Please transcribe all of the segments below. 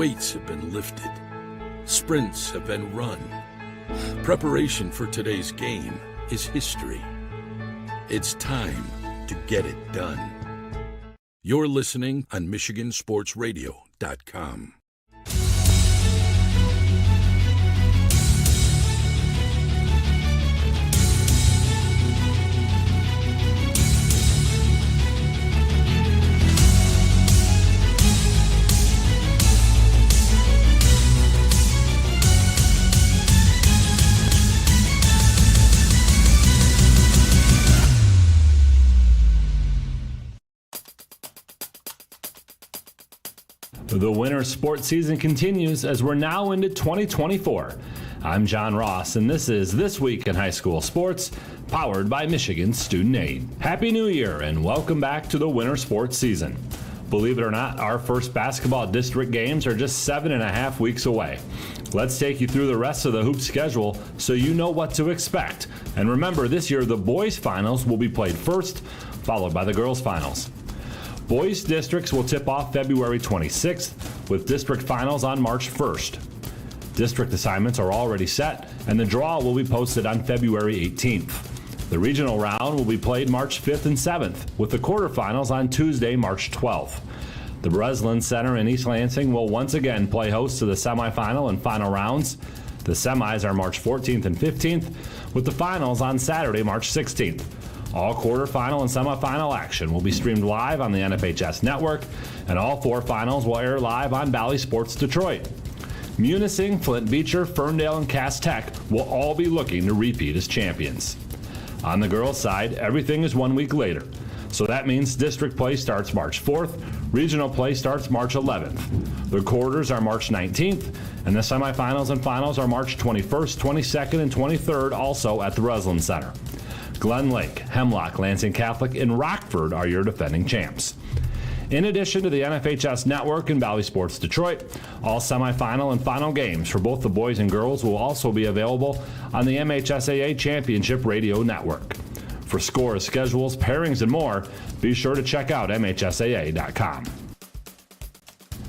Weights have been lifted. Sprints have been run. Preparation for today's game is history. It's time to get it done. You're listening on MichiganSportsRadio.com. The winter sports season continues as we're now into 2024. I'm John Ross, and this is This Week in High School Sports, powered by Michigan Student Aid. Happy New Year, and welcome back to the winter sports season. Believe it or not, our first basketball district games are just 7.5 weeks away. Let's take you through the rest of the hoop schedule so you know what to expect. And remember, this year the boys' finals will be played first, followed by the girls' finals. Boys districts will tip off February 26th, with district finals on March 1st. District assignments are already set, and the draw will be posted on February 18th. The regional round will be played March 5th and 7th, with the quarterfinals on Tuesday, March 12th. The Breslin Center in East Lansing will once again play host to the semifinal and final rounds. The semis are March 14th and 15th, with the finals on Saturday, March 16th. All quarterfinal and semifinal action will be streamed live on the NFHS network, and all four finals will air live on Bally Sports Detroit. Munising, Flint Beecher, Ferndale, and Cass Tech will all be looking to repeat as champions. On the girls' side, everything is 1 week later. So that means district play starts March 4th, regional play starts March 11th. The quarters are March 19th, and the semifinals and finals are March 21st, 22nd, and 23rd, also at the Breslin Center. Glen Lake, Hemlock, Lansing Catholic, and Rockford are your defending champs. In addition to the NFHS Network and Bally Sports Detroit, all semifinal and final games for both the boys and girls will also be available on the MHSAA Championship Radio Network. For scores, schedules, pairings, and more, be sure to check out MHSAA.com.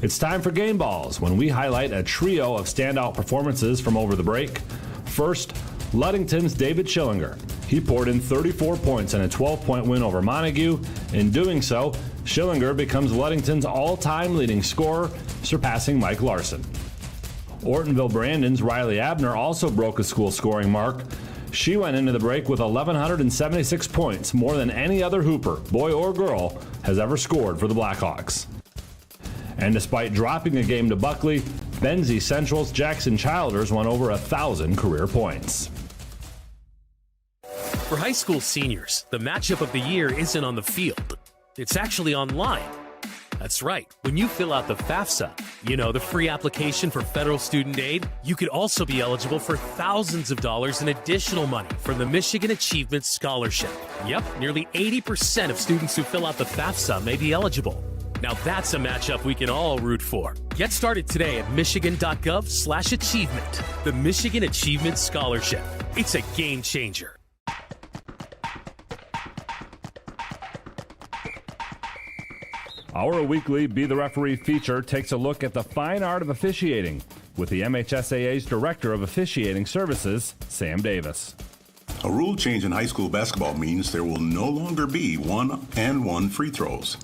It's time for Game Balls, when we highlight a trio of standout performances from over the break. First, Ludington's David Schillinger. He poured in 34 points in a 12-point win over Montague. In doing so, Schillinger becomes Ludington's all-time leading scorer, surpassing Mike Larson. Ortonville Brandon's Riley Abner also broke a school scoring mark. She went into the break with 1,176 points, more than any other hooper, boy or girl, has ever scored for the Blackhawks. And despite dropping a game to Buckley, Benzie Central's Jackson Childers won over 1,000 career points. For high school seniors, the matchup of the year isn't on the field. It's actually online. That's right. When you fill out the FAFSA, the free application for federal student aid, you could also be eligible for thousands of dollars in additional money from the Michigan Achievement Scholarship. Yep, nearly 80% of students who fill out the FAFSA may be eligible. Now that's a matchup we can all root for. Get started today at michigan.gov/achievement. The Michigan Achievement Scholarship. It's a game changer. Our weekly Be the Referee feature takes a look at the fine art of officiating with the MHSAA's Director of Officiating Services, Sam Davis. A rule change in high school basketball means there will no longer be 1-and-1 free throws,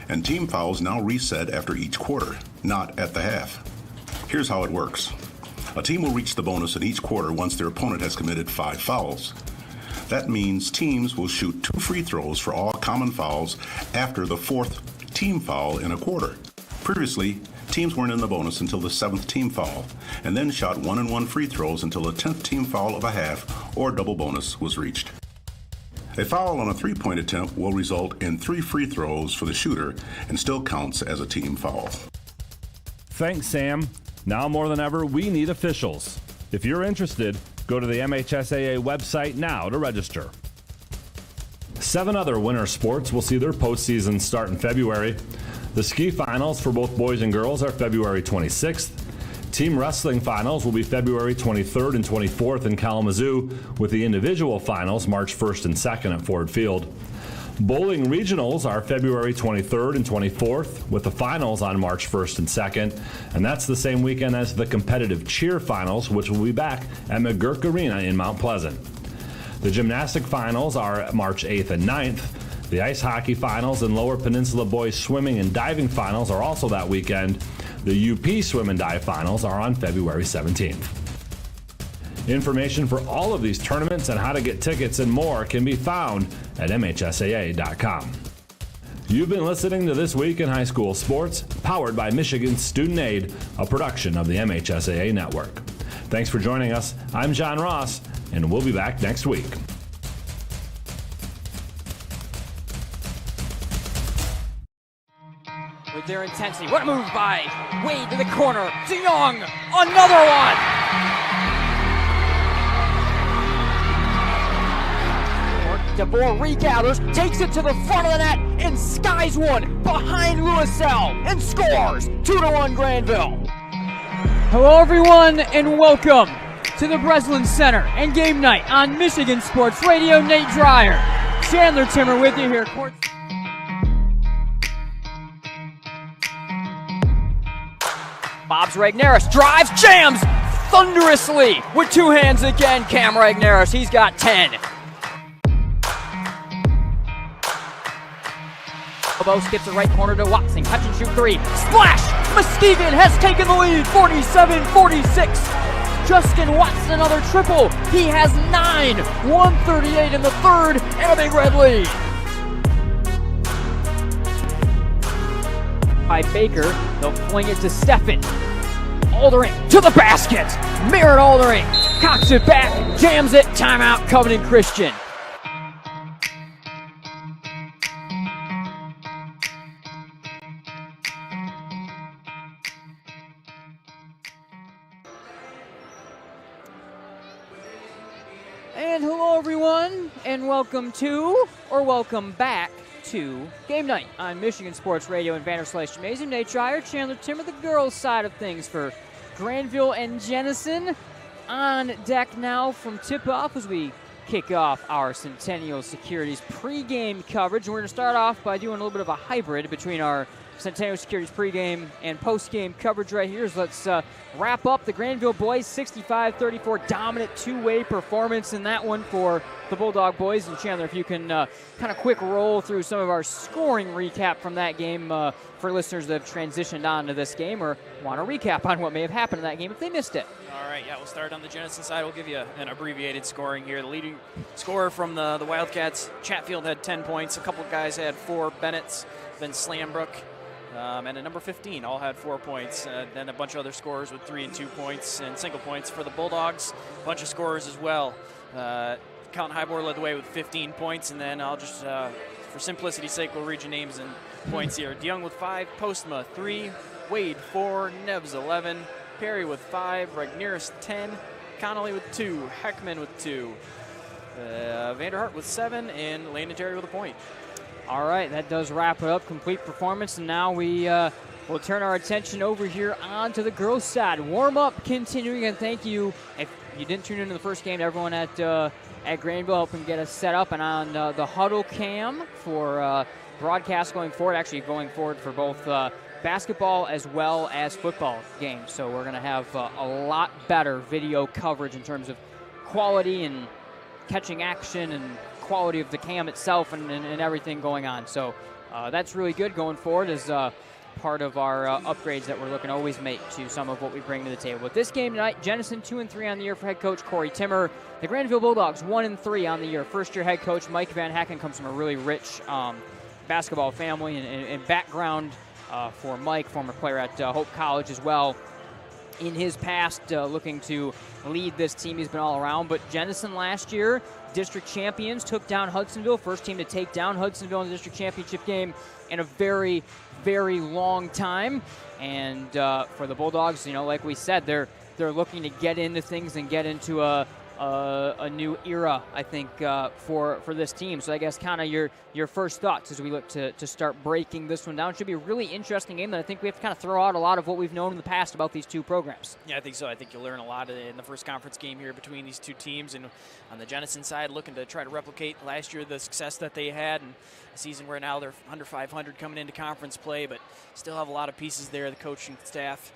and team fouls now reset after each quarter, not at the half. Here's how it works. A team will reach the bonus in each quarter once their opponent has committed 5 fouls. That means teams will shoot 2 free throws for all common fouls after the 4th team foul in a quarter. Previously, teams weren't in the bonus until the 7th team foul, and then shot 1-and-1 free throws until the 10th team foul of a half or double bonus was reached. A foul on a 3-point attempt will result in 3 free throws for the shooter and still counts as a team foul. Thanks, Sam. Now more than ever, we need officials. If you're interested, go to the MHSAA website now to register. 7 other winter sports will see their postseason start in February. The ski finals for both boys and girls are February 26th. Team wrestling finals will be February 23rd and 24th in Kalamazoo, with the individual finals March 1st and 2nd at Ford Field. Bowling regionals are February 23rd and 24th, with the finals on March 1st and 2nd, and that's the same weekend as the competitive cheer finals, which will be back at McGurk Arena in Mount Pleasant. The gymnastic finals are March 8th and 9th. The ice hockey finals and Lower Peninsula boys swimming and diving finals are also that weekend. The UP swim and dive finals are on February 17th. Information for all of these tournaments and how to get tickets and more can be found at MHSAA.com. You've been listening to This Week in High School Sports, powered by Michigan Student Aid, a production of the MHSAA Network. Thanks for joining us. I'm John Ross, and we'll be back next week. With their intensity, what a move by Wade to the corner, to Young, another one! DeBoer regathers, takes it to the front of the net, and skies one behind Louiselle, and scores! 2-1 Grandville. Hello everyone, and welcome to the Breslin Center and game night on Michigan Sports Radio. Nate Dreyer, Chandler Timmer with you here. Bob's Ragnaris drives, jams thunderously with two hands again. Cam Ragnaris, he's got 10. Bobo skips the right corner to Watson, catch and shoot three. Splash! Muskegon has taken the lead, 47-46. Justin Watson, another triple. He has 9, 138 in the third, and a big red lead. By Baker, they'll fling it to Steffen. Aldering to the basket. Merritt Aldering cocks it back, jams it. Timeout, Covenant Christian. And hello everyone, and welcome to, or welcome back to Game Night on Michigan Sports Radio and Vanderslice Gymnasium. Nate Dreyer, Chandler Timmer, the girls' side of things for Grandville and Jenison. On deck now from tip-off as we kick off our Centennial Securities pregame coverage. And we're going to start off by doing a little bit of a hybrid between our Centennial Securities pregame and postgame coverage right here. So let's wrap up the Grandville boys 65-34 dominant two-way performance in that one for the Bulldog boys. And Chandler, if you can kind of quick roll through some of our scoring recap from that game for listeners that have transitioned on to this game or want to recap on what may have happened in that game if they missed it. All right, yeah, we'll start on the Jenison side. We'll give you an abbreviated scoring here. The leading scorer from the Wildcats, Chatfield, had 10 points. A couple guys had 4. Bennett's, then Slambrook, and a number 15 all had 4 points. Then a bunch of other scorers with 3 and 2 points and single points for the Bulldogs. A bunch of scorers as well. Count Highboard led the way with 15 points, and then I'll just, for simplicity's sake, we'll read your names and points here. DeYoung with 5, Postma 3, Wade 4, Neves 11, Perry with 5, Ragnaris 10, Connolly with 2, Heckman with 2, Vanderhart with 7, and Landon Terry with a point. All right, that does wrap it up. Complete performance, and now we will turn our attention over here onto the girls' side. Warm-up continuing, and thank you. If you didn't tune into the first game, to everyone at Grandville helping get us set up and on the huddle cam for broadcast going forward, actually going forward for both basketball as well as football games. So we're going to have a lot better video coverage in terms of quality and catching action and quality of the cam itself and everything going on. So that's really good going forward as part of our upgrades that we're looking to always make to some of what we bring to the table. With this game tonight, Jenison 2-3 on the year for head coach Corey Timmer. The Grandville Bulldogs 1-3 on the year. First-year head coach Mike Van Hecken comes from a really rich basketball family and background for Mike, former player at Hope College as well. In his past, looking to lead this team, he's been all around. But Jenison last year, district champions, took down Hudsonville, first team to take down Hudsonville in the district championship game in a very, very long time. And for the Bulldogs, you know, like we said, they're looking to get into things and get into a a new era, I think, for this team. So I guess kind of your first thoughts as we look to start breaking this one down. It should be a really interesting game that I think we have to kind of throw out a lot of what we've known in the past about these two programs. Yeah, I think so. I think you'll learn a lot in the first conference game here between these two teams. And on the Jenison side, looking to try to replicate last year the success that they had, and a season where now they're under 500 coming into conference play, but still have a lot of pieces there. The coaching staff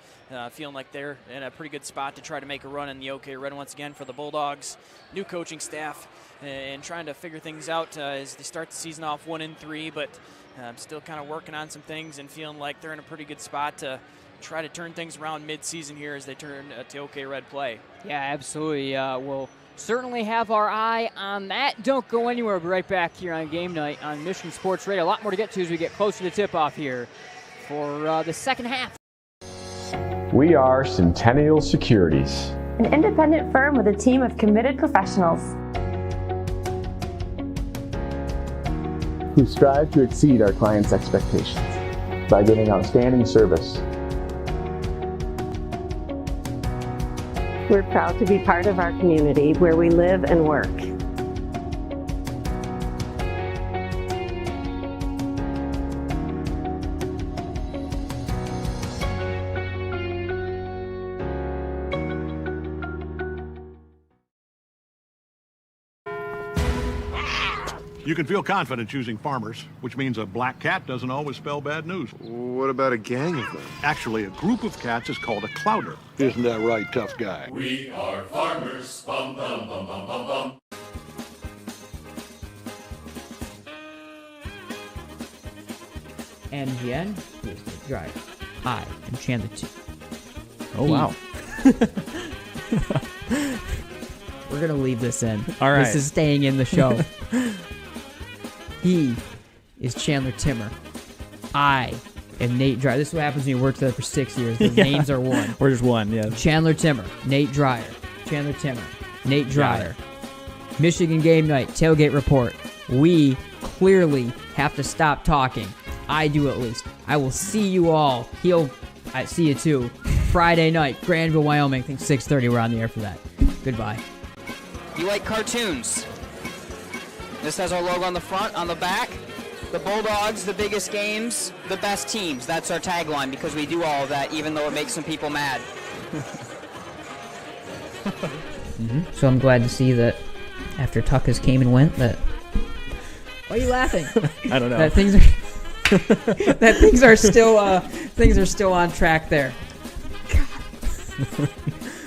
feeling like they're in a pretty good spot to try to make a run in the OK Red once again for the Bulldogs. New coaching staff and trying to figure things out as they start the season off 1-3, but still kind of working on some things and feeling like they're in a pretty good spot to try to turn things around mid-season here as they turn to OK Red play. Yeah, absolutely. We'll certainly have our eye on that. Don't go anywhere. We'll be right back here on Game Night on Michigan Sports Radio. A lot more to get to as we get closer to tip-off here for the second half. We are Centennial Securities, an independent firm with a team of committed professionals who strive to exceed our clients' expectations by giving outstanding service. We're proud to be part of our community where we live and work. You can feel confident choosing Farmers, which means a black cat doesn't always spell bad news. What about a gang of them? Actually, a group of cats is called a clouder. Isn't that right, tough guy? We are farmers. Bum, bum, bum, bum, bum, bum. MGN, here's the driver. I am Chandler 2. Oh, wow. We're going to leave this in. All right. This is staying in the show. He is Chandler Timmer. I am Nate Dreyer. This is what happens when you work together for 6 years. The names are one. We're just one, yeah. Chandler Timmer, Nate Dreyer. Chandler Timmer, Nate Dreyer. Michigan Game Night, Tailgate Report. We clearly have to stop talking. I do at least. I will see you all. I see you too. Friday night, Grandville, Wyoming. I think 6:30. We're on the air for that. Goodbye. You like cartoons? This has our logo on the front, on the back. The Bulldogs, the biggest games, the best teams. That's our tagline because we do all of that, even though it makes some people mad. So I'm glad to see that after Tuckas came and went, that. Why are you laughing? I don't know. That things are still on track there. God.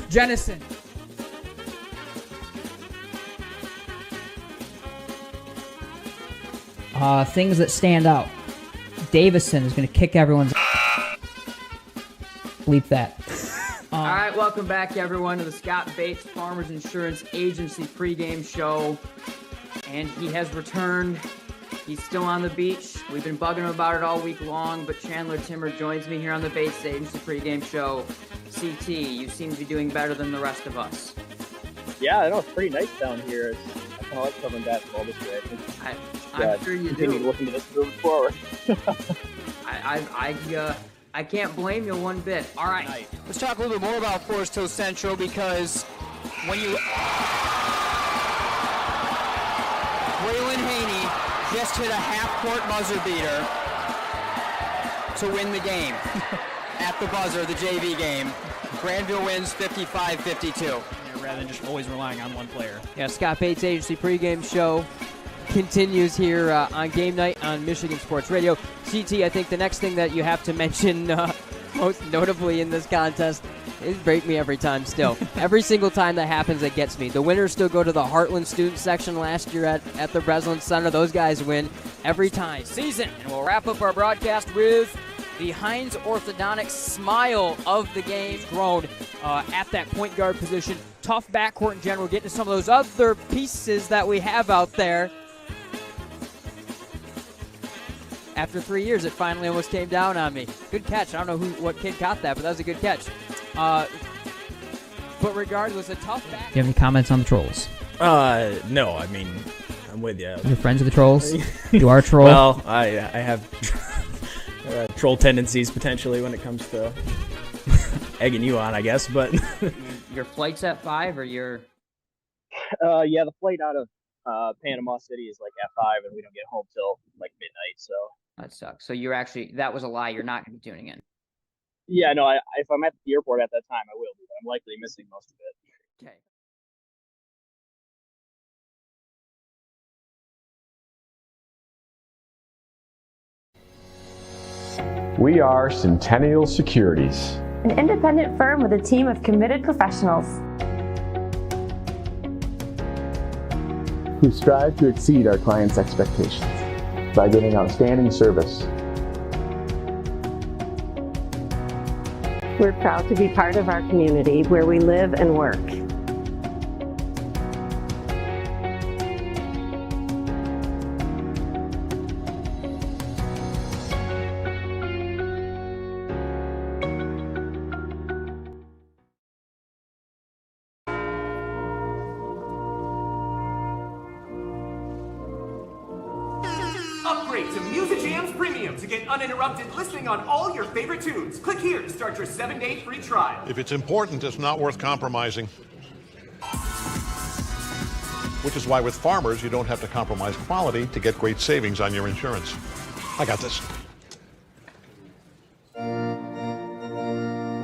Jenison. Things that stand out. Davison is going to kick everyone's. Bleep that. All right, welcome back, everyone, to the Scott Bates Farmers Insurance Agency pregame show. And he has returned. He's still on the beach. We've been bugging him about it all week long, but Chandler Timmer joins me here on the Bates Agency pregame show. CT, you seem to be doing better than the rest of us. Yeah, I know, it's pretty nice down here. I kind of like covering basketball this way. I'm sure you do. Looking to this moving forward. I can't blame you one bit. All right. Let's talk a little bit more about Forest Hill Central because when you... Waylon Haney just hit a half-court buzzer beater to win the game. At the buzzer, the JV game. Grandville wins 55-52. Rather than just always relying on one player. Yeah, Scott Bates Agency pregame show continues here on Game Night on Michigan Sports Radio. CT, I think the next thing that you have to mention most notably in this contest is break me every time still. Every single time that happens, it gets me. The winners still go to the Heartland student section last year at the Breslin Center. Those guys win every time. Season. And we'll wrap up our broadcast with the Heinz Orthodontics smile of the game. Grown at that point guard position. Tough backcourt in general. Getting to some of those other pieces that we have out there. After 3 years, it finally almost came down on me. Good catch. I don't know what kid caught that, but that was a good catch. But regardless, a tough back. Do you have any comments on the Trolls? No. I mean, I'm with you. You're friends with the Trolls? You are a troll? Well, I have troll tendencies potentially when it comes to egging you on, I guess. But your flight's at 5 or your... Yeah, the flight out of Panama City is like at 5, and we don't get home till like midnight. So That sucks. So you're actually, that was a lie. You're not going to be tuning in. yeah, no, if I'm at the airport at that time, I will be, but I'm likely missing most of it. Okay. We are Centennial Securities, an independent firm with a team of committed professionals who strive to exceed our clients' expectations by giving outstanding service. We're proud to be part of our community where we live and work. Upgrade to Music Jams Premium to get uninterrupted listening on all your favorite tunes. Click here to start your 7-day free trial. If it's important, it's not worth compromising. Which is why with Farmers, you don't have to compromise quality to get great savings on your insurance. I got this.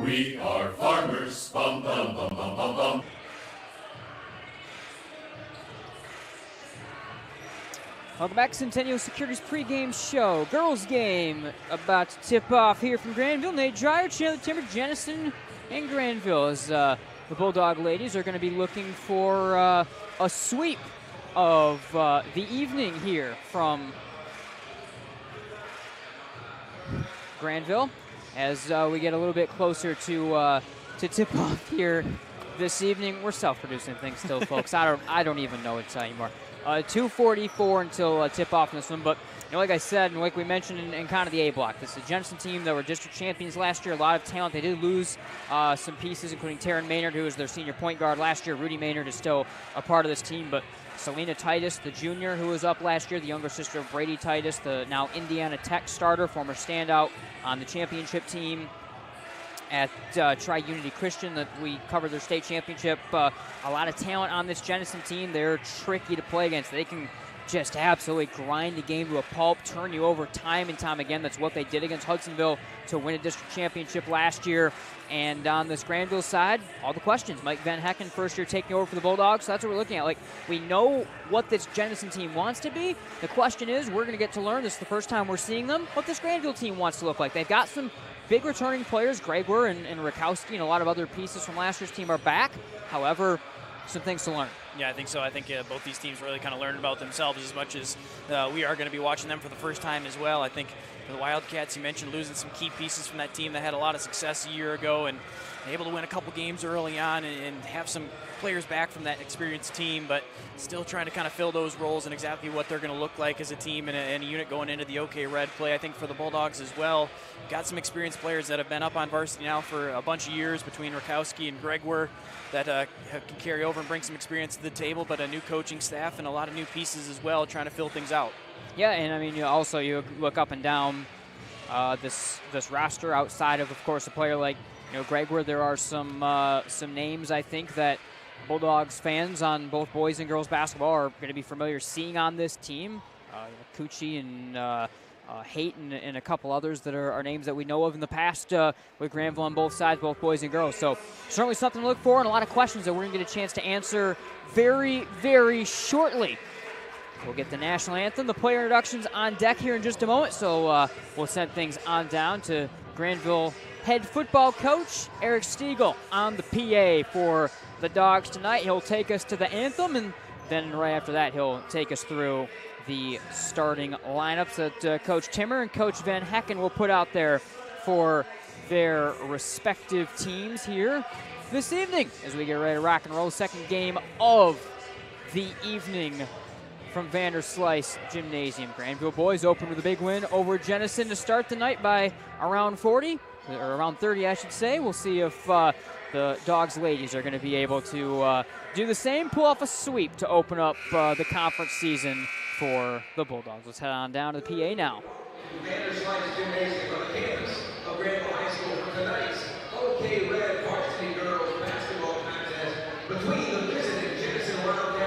We are farmers. Bum, bum, bum, bum, bum, bum. Welcome back to Centennial Securities pregame show. Girls game about to tip off here from Grandville. Nate Dreyer, Chandler Timmer, Jenison, and Grandville as the Bulldog ladies are going to be looking for a sweep of the evening here from Grandville as we get a little bit closer to tip off here this evening. We're self-producing things still, folks. I don't even know what to tell you anymore. 2:44 until tip-off in this one. But, you know, like I said, and like we mentioned in kind of the A block, this is a Jenison team that were district champions last year. A lot of talent. They did lose some pieces, including Taryn Maynard, who was their senior point guard last year. Rudy Maynard is still a part of this team. But Selena Titus, the junior, who was up last year, the younger sister of Brady Titus, the now Indiana Tech starter, former standout on the championship team at Tri-Unity Christian that we covered their state championship. A lot of talent on this Jenison team. They're tricky to play against. They can just absolutely grind the game to a pulp, turn you over time and time again. That's what they did against Hudsonville to win a district championship last year. And on this Grandville side, all the questions. Mike Van Hecken, first year taking over for the Bulldogs. So that's what we're looking at. Like, we know what this Jenison team wants to be. The question is, we're going to get to learn, this is the first time we're seeing them, what this Grandville team wants to look like. They've got some big returning players. Gregor and Rakowski and a lot of other pieces from last year's team are back. However, some things to learn. Yeah, I think so. I think both these teams really kind of learned about themselves as much as we are going to be watching them for the first time as well. I think for the Wildcats, you mentioned losing some key pieces from that team that had a lot of success a year ago and able to win a couple games early on and have some players back from that experienced team, but still trying to kind of fill those roles and exactly what they're going to look like as a team and a unit going into the OK Red play. I think for the Bulldogs as well, got some experienced players that have been up on varsity now for a bunch of years between Rakowski and Gregor that can carry over and bring some experience to the table, but a new coaching staff and a lot of new pieces as well trying to fill things out. Yeah, and I mean, also you look up and down this roster outside of course, a player like Gregor. There are some names I think that Bulldogs fans on both boys and girls basketball are going to be familiar seeing on this team. Cucci and Haight and a couple others that are names that we know of in the past with Grandville on both sides, both boys and girls. So certainly something to look for and a lot of questions that we're going to get a chance to answer very, very shortly. We'll get the national anthem, the player introductions on deck here in just a moment. So we'll send things on down to Grandville head football coach Eric Stiegel on the PA for the Dogs tonight. He'll take us to the anthem, and then right after that he'll take us through the starting lineups that Coach Timmer and Coach Van Hecken will put out there for their respective teams here this evening as we get ready to rock and roll. Second game of the evening from Vanderslice Gymnasium. Grandville boys open with a big win over Jenison to start the night by around 40, or around 30, I should say. We'll see if the Dogs ladies are going to be able to do the same, pull off a sweep to open up the conference season for the Bulldogs. Let's head on down to the PA now. Vanderslice Gymnasium on the campus of Grandville High School for tonight's OK Red Varsity Girls Basketball Contest between the visiting Jenison Wildcats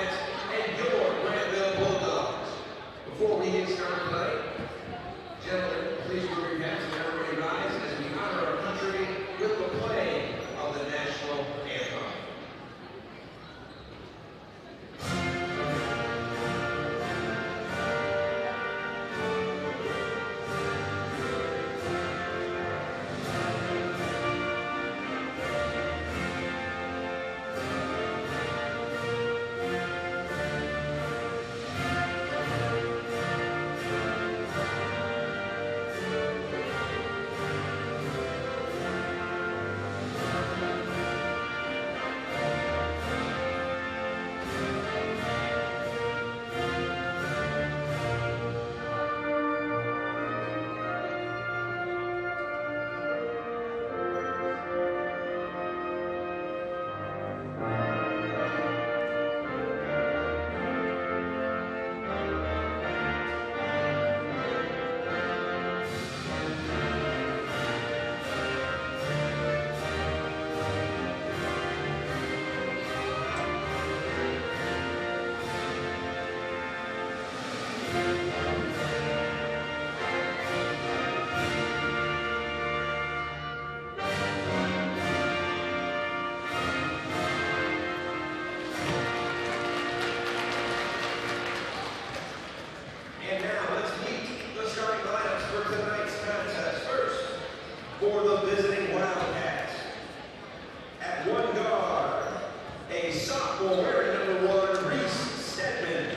sophomore wearing number 1, Reese Stedman.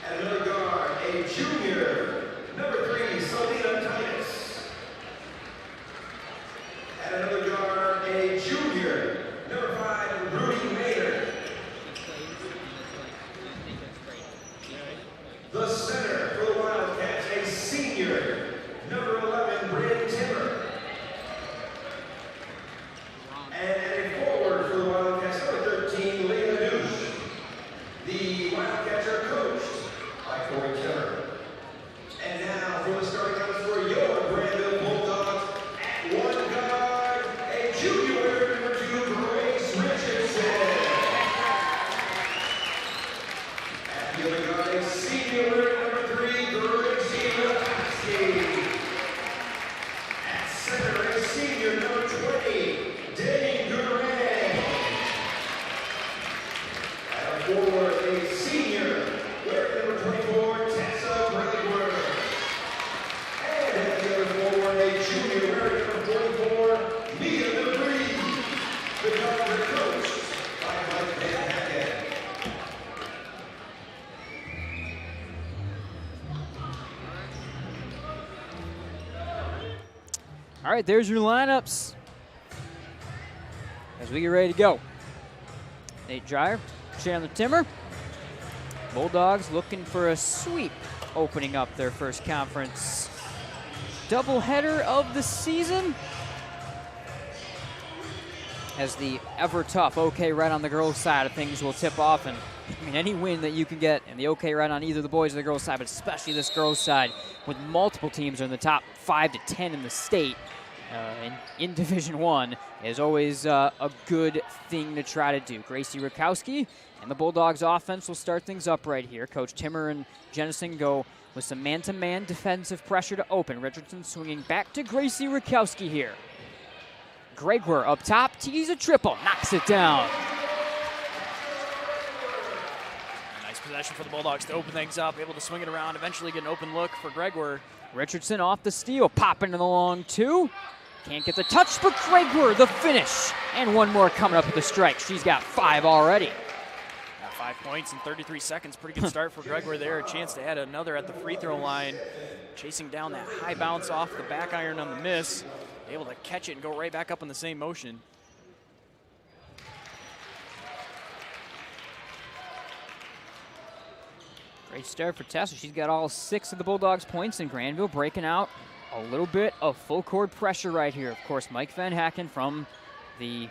And another guard, a junior, number 3, Selena Titus. And another guard, a junior, number 5, Rudy Mayer. The center for the Wildcats, a senior, number 11, Bryn Timmer. And a forward for the Wildcats, number 13, Leah Douche. The Wildcats are coached by Corey Timmer. And now for the starting lineup for your Grandville Bulldogs, at 1 guard, a junior, number 2, Grace Richardson. At the other guard, a senior, number 3, Gracie Rapowski. At center, a senior, number 20, Dane Duran. At forward, a senior, wearing number 24, Tessa Bradward. And at the other forward, a junior, wearing number 44, Mia DeVries. The Dogs are coached by Mike Van Hacken. All right, there's your lineups as we get ready to go. Nate Dreyer, Chandler Timmer. Bulldogs looking for a sweep, opening up their first conference doubleheader of the season. As the ever tough OK Red on the girls' side of things will tip off, and I mean any win that you can get in the OK Red on either the boys or the girls' side, but especially this girls' side, with multiple teams in the top 5 to 10 in the state. In Division I is always a good thing to try to do. Gracie Rakowski and the Bulldogs offense will start things up right here. Coach Timmer and Jenison go with some man-to-man defensive pressure to open. Richardson swinging back to Gracie Rakowski here. Gregor up top, tees a triple, knocks it down. Nice possession for the Bulldogs to open things up, able to swing it around, eventually get an open look for Gregor. Richardson off the steal, popping in the long 2. Can't get the touch, but Gregor, the finish. And one more coming up with the strike. She's got 5 already. Got 5 points in 33 seconds. Pretty good start for Gregor there. A chance to add another at the free throw line. Chasing down that high bounce off the back iron on the miss. Able to catch it and go right back up in the same motion. Great start for Tessa. She's got all 6 of the Bulldogs' points in Grandville, breaking out a little bit of full court pressure right here. Of course, Mike Van Hacken, from the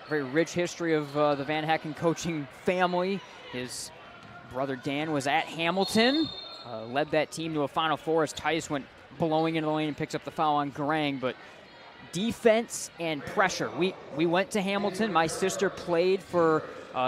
very rich history of the Van Hacken coaching family. His brother Dan was at Hamilton, led that team to a Final Four as Titus went blowing into the lane and picks up the foul on Grang. But defense and pressure. We went to Hamilton. My sister played for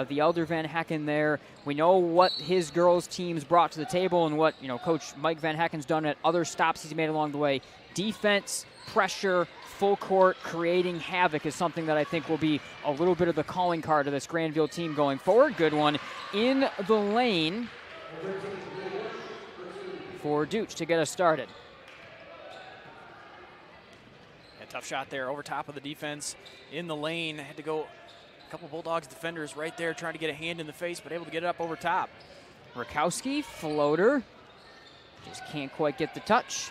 the elder Van Hacken there. We know what his girls' teams brought to the table and what Coach Mike Van Hacken's done at other stops he's made along the way. Defense, pressure, full court, creating havoc is something that I think will be a little bit of the calling card of this Grandville team going forward. Good one in the lane for Dooch to get us started. Tough shot there over top of the defense in the lane. Had to go a couple Bulldogs defenders right there trying to get a hand in the face, but able to get it up over top. Rakowski, floater. Just can't quite get the touch.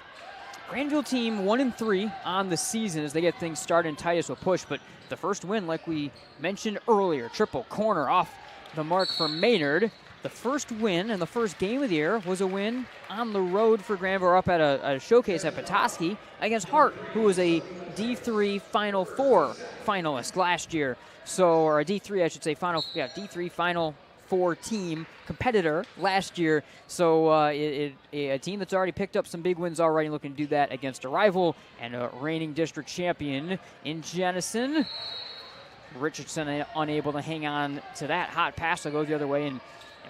Grandville team 1-3 on the season as they get things started, and Titus will push, but the first win, like we mentioned earlier, triple corner off the mark for Maynard. The first win and the first game of the year was a win on the road for Grandville, up at a showcase at Petoskey against Hart, who was a D3 Final Four finalist last year. So, or a D3, I should say, D3 Final Four team competitor last year. So a team that's already picked up some big wins already, looking to do that against a rival and a reigning district champion in Jenison. Richardson unable to hang on to that hot pass that goes the other way, and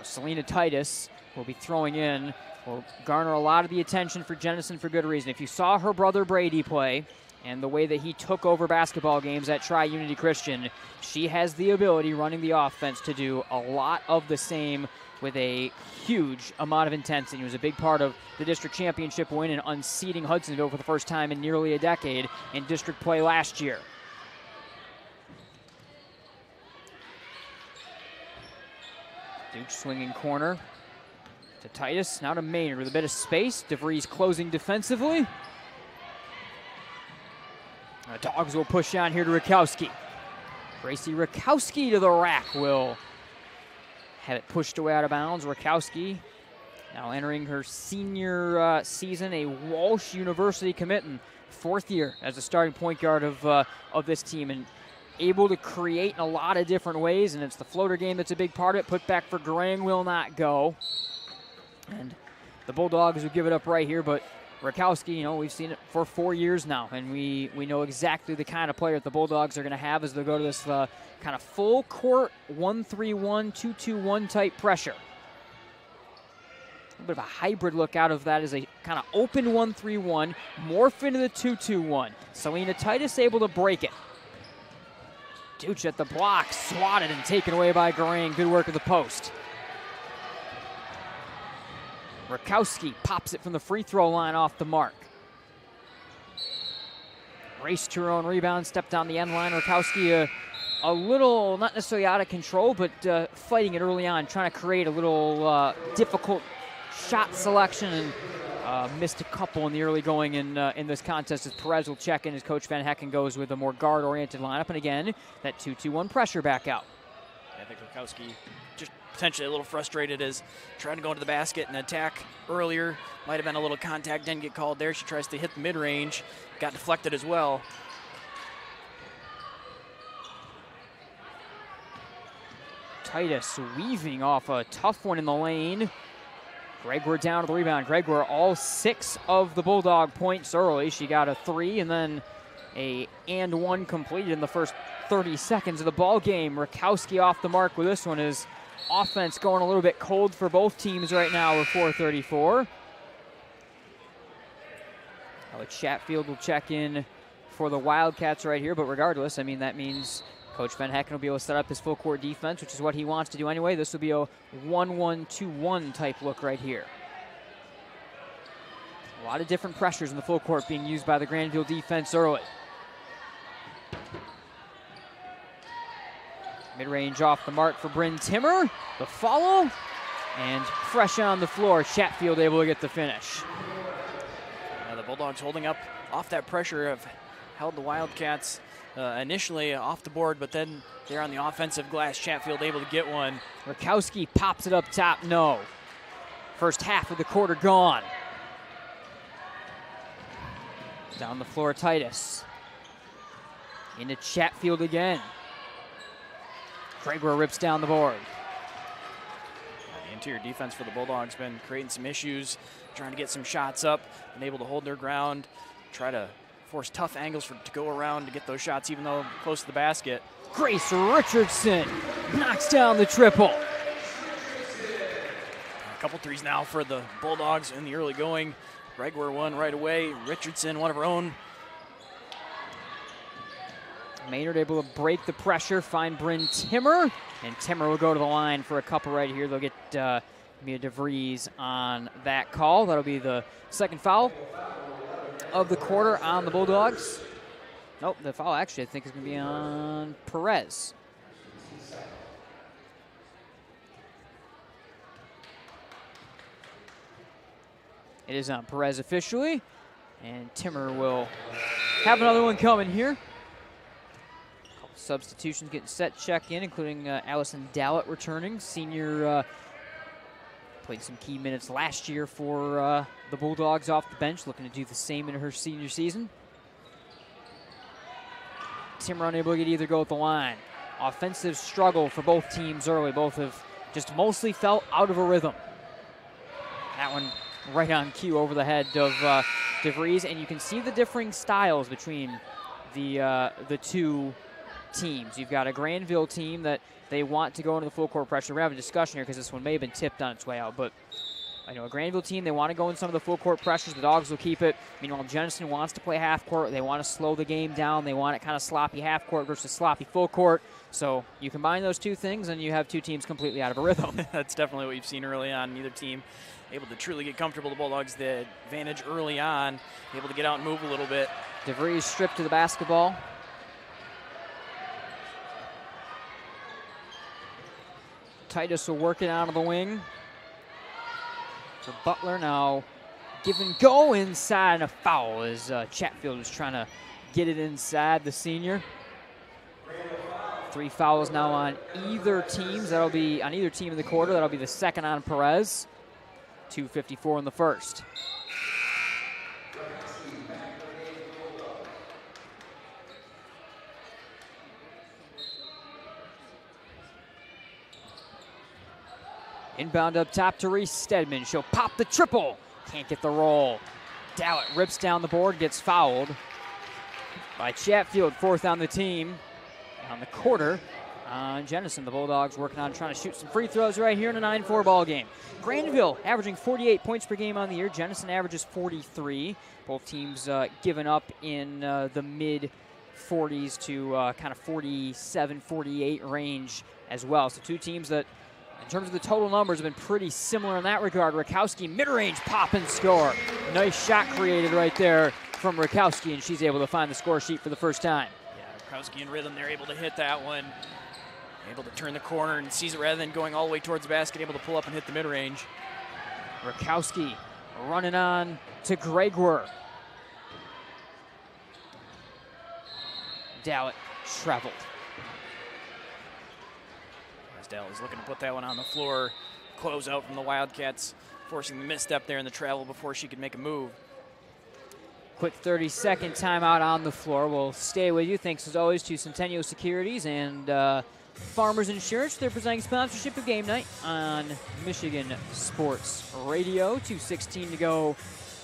Selena Titus will be throwing in, will garner a lot of the attention for Jenison for good reason. If you saw her brother Brady play and the way that he took over basketball games at Tri-Unity Christian, she has the ability, running the offense, to do a lot of the same with a huge amount of intensity. It was a big part of the district championship win and unseating Hudsonville for the first time in nearly a decade in district play last year. Duke swinging corner to Titus, now to Maynard with a bit of space. DeVries closing defensively. The Dogs will push on here to Rakowski. Gracie Rakowski to the rack will have it pushed away out of bounds. Rakowski now entering her senior season, a Walsh University commit and 4th year as a starting point guard of this team, and able to create in a lot of different ways, and it's the floater game that's a big part of it. Put back for Grang will not go. And the Bulldogs will give it up right here, but Rakowski, we've seen it for 4 years now, and we know exactly the kind of player that the Bulldogs are going to have as they go to this kind of full court 1-3-1, 2-2-1 type pressure. A bit of a hybrid look out of that as a kind of open 1-3-1, morph into the 2-2-1. Selena Titus able to break it. Duch at the block, swatted and taken away by Garang. Good work at the post. Rakowski pops it from the free throw line off the mark. Raced to her own rebound, stepped on the end line. Rakowski a little, not necessarily out of control, but fighting it early on, trying to create a little difficult shot selection, and missed a couple in the early going in this contest as Perez will check in as Coach Van Hecken goes with a more guard-oriented lineup. And again, that 2-2-1 pressure back out. I think Rakowski just potentially a little frustrated as trying to go into the basket and attack earlier. Might have been a little contact, didn't get called there. She tries to hit the mid-range, got deflected as well. Titus weaving off a tough one in the lane. Gregor down to the rebound. Gregor all 6 of the Bulldog points early. She got a 3 and then a and 1 completed in the first 30 seconds of the ball game. Rakowski off the mark with this one. Is offense going a little bit cold for both teams right now with 4:34. Chatfield will check in for the Wildcats right here, but regardless, I mean, that means Coach Van Hecken will be able to set up his full court defense, which is what he wants to do anyway. This will be a 1-1-2-1 type look right here. A lot of different pressures in the full court being used by the Grandville defense early. Mid-range off the mark for Bryn Timmer. The follow, and fresh on the floor, Chatfield able to get the finish. The Bulldogs holding up off that pressure have held the Wildcats initially off the board, but then they're on the offensive glass. Chatfield able to get one. Rakowski pops it up top, no. First half of the quarter gone. Down the floor, Titus. Into Chatfield again. Gregor rips down the board. The interior defense for the Bulldogs been creating some issues, trying to get some shots up, and able to hold their ground, try to force tough angles to go around to get those shots, even though close to the basket. Grace Richardson knocks down the triple. A couple threes now for the Bulldogs in the early going. Gregor one right away. Richardson, one of her own. Maynard able to break the pressure, find Bryn Timmer, and Timmer will go to the line for a couple right here. They'll get Mia DeVries on that call. That'll be the second foul of the quarter on the Bulldogs. Nope, the foul actually I think is going to be on Perez. It is on Perez officially, and Timmer will have another one coming here. Couple substitutions getting set, check in, including Allison Dallett returning, senior. Played some key minutes last year for the Bulldogs off the bench, looking to do the same in her senior season. Timmer unable to get either go at the line. Offensive struggle for both teams early. Both have just mostly felt out of a rhythm. That one right on cue over the head of DeVries, and you can see the differing styles between the two teams. You've got a Grandville team that they want to go into the full court pressure. We're having a discussion here because this one may have been tipped on its way out, but I know a Grandville team, they want to go in some of the full court pressures. The Dogs will keep it. Meanwhile, Jenison wants to play half court. They want to slow the game down. They want it kind of sloppy half court versus sloppy full court. So you combine those two things and you have two teams completely out of a rhythm. That's definitely what you've seen early on. Neither team able to truly get comfortable. The Bulldogs, the advantage early on, able to get out and move a little bit. DeVries stripped to the basketball. Titus will work it out of the wing. So Butler now give and go inside, and a foul as Chatfield was trying to get it inside the senior. 3 fouls now on either teams. That'll be on either team in the quarter. That'll be the second on Perez. 2:54 in the first. Inbound up top to Reese Stedman. She'll pop the triple. Can't get the roll. Dowett rips down the board, gets fouled by Chatfield. 4th on the team. On the quarter on Jenison. The Bulldogs working on trying to shoot some free throws right here in a 9-4 ball game. Grandville averaging 48 points per game on the year. Jenison averages 43. Both teams giving up in the mid 40s to kind of 47, 48 range as well. So 2 teams that, in terms of the total numbers, have been pretty similar in that regard. Rakowski, mid-range pop and score. Nice shot created right there from Rakowski, and she's able to find the score sheet for the first time. Rakowski in rhythm, they're able to hit that one. Able to turn the corner and sees it rather than going all the way towards the basket, able to pull up and hit the mid-range. Rakowski running on to Gregor. Dowett traveled. As Dowett is looking to put that one on the floor, close out from the Wildcats, forcing the misstep there in the travel before she could make a move. Quick 30-second timeout on the floor. We'll stay with you. Thanks as always to Centennial Securities and Farmers Insurance. They're presenting sponsorship of Game Night on Michigan Sports Radio. 2:16 to go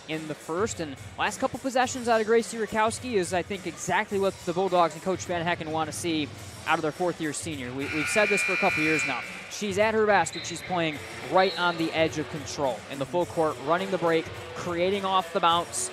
in the first. And last couple possessions out of Gracie Rakowski is, I think, exactly what the Bulldogs and Coach Van Hecken want to see out of their 4th-year senior. We've said this for a couple years now. She's at her best, but she's playing right on the edge of control in the full court, running the break, creating off the bounce,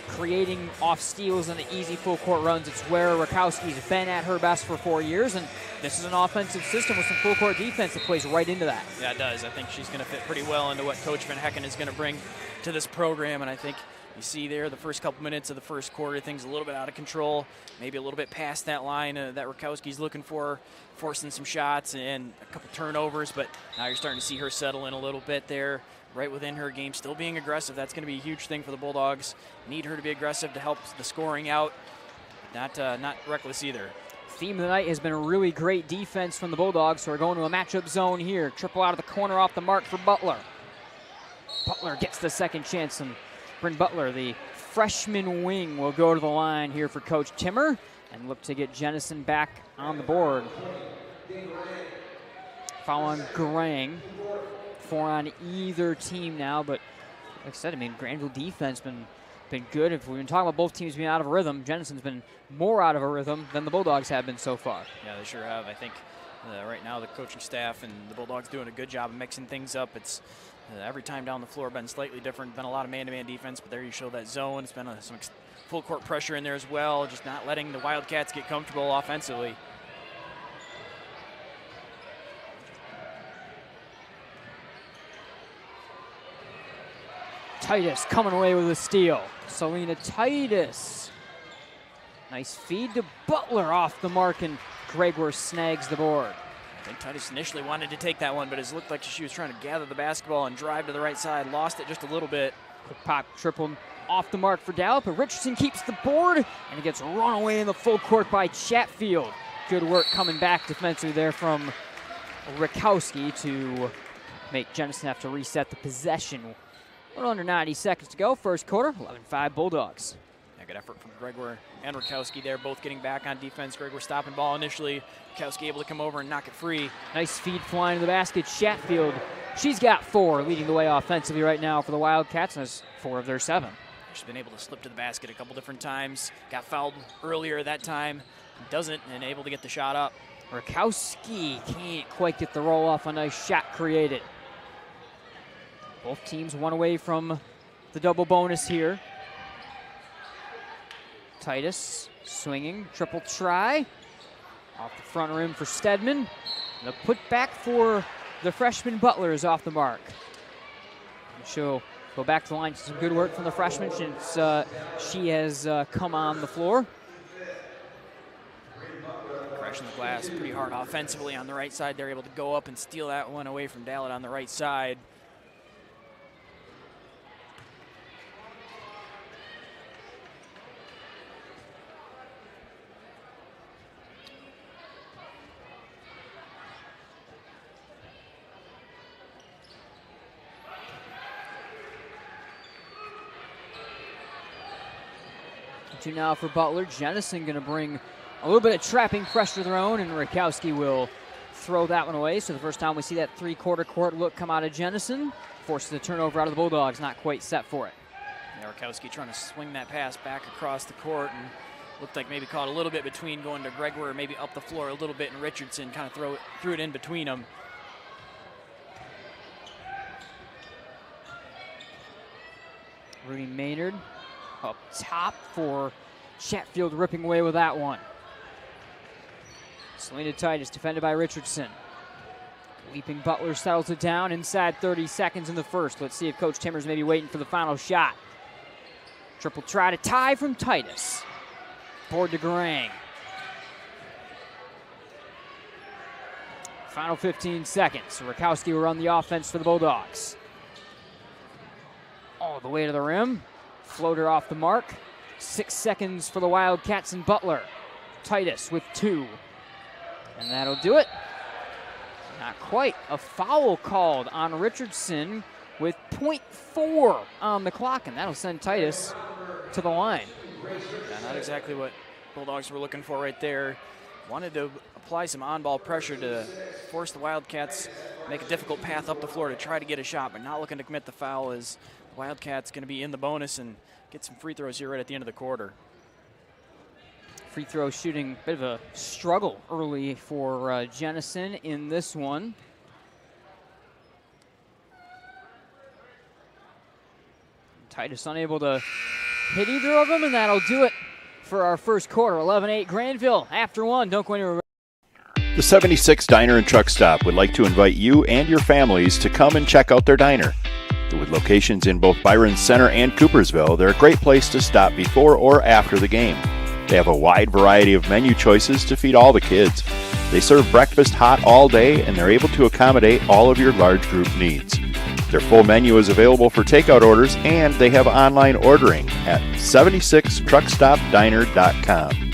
creating off steals and the easy full court runs. It's where Rakowski's been at her best for 4 years, and this is an offensive system with some full court defense that plays right into that. Yeah, it does. I think she's going to fit pretty well into what Coach Van Hecken is going to bring to this program, and I think you see there the first couple minutes of the first quarter, things a little bit out of control, maybe a little bit past that line that Rakowski's looking for, forcing some shots and a couple turnovers, but now you're starting to see her settle in a little bit there, right within her game, still being aggressive. That's going to be a huge thing for the Bulldogs. Need her to be aggressive to help the scoring out, not reckless either. Theme of the night has been a really great defense from the Bulldogs, so we're going to a matchup zone here. Triple out of the corner off the mark for Butler. Butler gets the second chance, and Bryn Butler, the freshman wing, will go to the line here for Coach Timmer and look to get Jenison back on the board. Foul on Garang. 4 on either team now, but like I said, I mean, Grandville defense been good. If we've been talking about both teams being out of a rhythm, Jenison's been more out of a rhythm than the Bulldogs have been so far. Yeah, they sure have. I think right now the coaching staff and the Bulldogs doing a good job of mixing things up. It's every time down the floor been slightly different. Been a lot of man-to-man defense, but there you show that zone. It's been some full court pressure in there as well, just not letting the Wildcats get comfortable offensively. Titus coming away with a steal. Selena Titus. Nice feed to Butler off the mark, and Gregor snags the board. I think Titus initially wanted to take that one, but it looked like she was trying to gather the basketball and drive to the right side. Lost it just a little bit. Quick pop triple off the mark for Dowett, but Richardson keeps the board, and it gets run away in the full court by Chatfield. Good work coming back defensively there from Rakowski to make Jenison have to reset the possession. A little under 90 seconds to go. First quarter, 11-5 Bulldogs. Yeah, good effort from Gregor and Rakowski there, both getting back on defense. Gregor stopping ball initially. Rakowski able to come over and knock it free. Nice feed flying to the basket. Chatfield, she's got 4, leading the way offensively right now for the Wildcats, and that's 4 of their 7. She's been able to slip to the basket a couple different times. Got fouled earlier that time. Doesn't, and able to get the shot up. Rakowski can't quite get the roll off. A nice shot created. Both teams one away from the double bonus here. Titus swinging, triple try. Off the front rim for Stedman. The put back for the freshman Butler is off the mark. And she'll go back to the line. Some good work from the freshman since she has come on the floor. pushing the glass pretty hard offensively on the right side. They're able to go up and steal that one away from Dallett on the right side. Two now for Butler. Jenison going to bring a little bit of trapping pressure of their own, and Rakowski will throw that one away. So the first time we see that three-quarter court look come out of Jenison, forces the turnover out of the Bulldogs, not quite set for it. Yeah, Rakowski trying to swing that pass back across the court, and looked like maybe caught a little bit between going to Gregor, maybe up the floor a little bit, and Richardson kind of threw it in between them. Rudy Maynard up top for Chatfield, ripping away with that one. Selena Titus defended by Richardson. Leaping Butler settles it down inside 30 seconds in the first. Let's see if Coach Timmers may be waiting for the final shot. Triple try to tie from Titus. Board to Garang. Final 15 seconds. Rakowski will run the offense for the Bulldogs. All the way to the rim. Floater off the mark. 6 seconds for the Wildcats and Butler. Titus with 2. And that'll do it. Not quite. A foul called on Richardson with .4 on the clock, and that'll send Titus to the line. Yeah, not exactly what Bulldogs were looking for right there. Wanted to apply some on-ball pressure to force the Wildcats, make a difficult path up the floor to try to get a shot, but not looking to commit the foul, as the Wildcats going to be in the bonus and get some free throws here right at the end of the quarter. Free throw shooting, bit of a struggle early for Jenison in this one. Titus unable to hit either of them, and that'll do it for our first quarter. 11-8 Grandville after one. Don't go anywhere. The 76 Diner and Truck Stop would like to invite you and your families to come and check out their diner. With locations in both Byron Center and Coopersville, they're a great place to stop before or after the game. They have a wide variety of menu choices to feed all the kids. They serve breakfast hot all day, and they're able to accommodate all of your large group needs. Their full menu is available for takeout orders, and they have online ordering at 76truckstopdiner.com.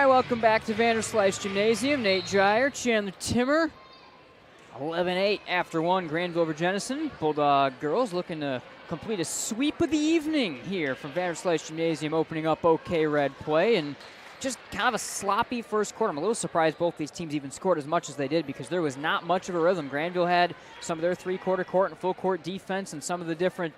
Welcome back to Vanderslice Gymnasium. Nate Dreyer, Chandler Timmer. 11-8 after one, Grandville over Jenison. Bulldog girls looking to complete a sweep of the evening here from Vanderslice Gymnasium, opening up OK Red play. And just kind of a sloppy first quarter. I'm a little surprised both these teams even scored as much as they did, because there was not much of a rhythm. Grandville had some of their three-quarter court and full court defense and some of the different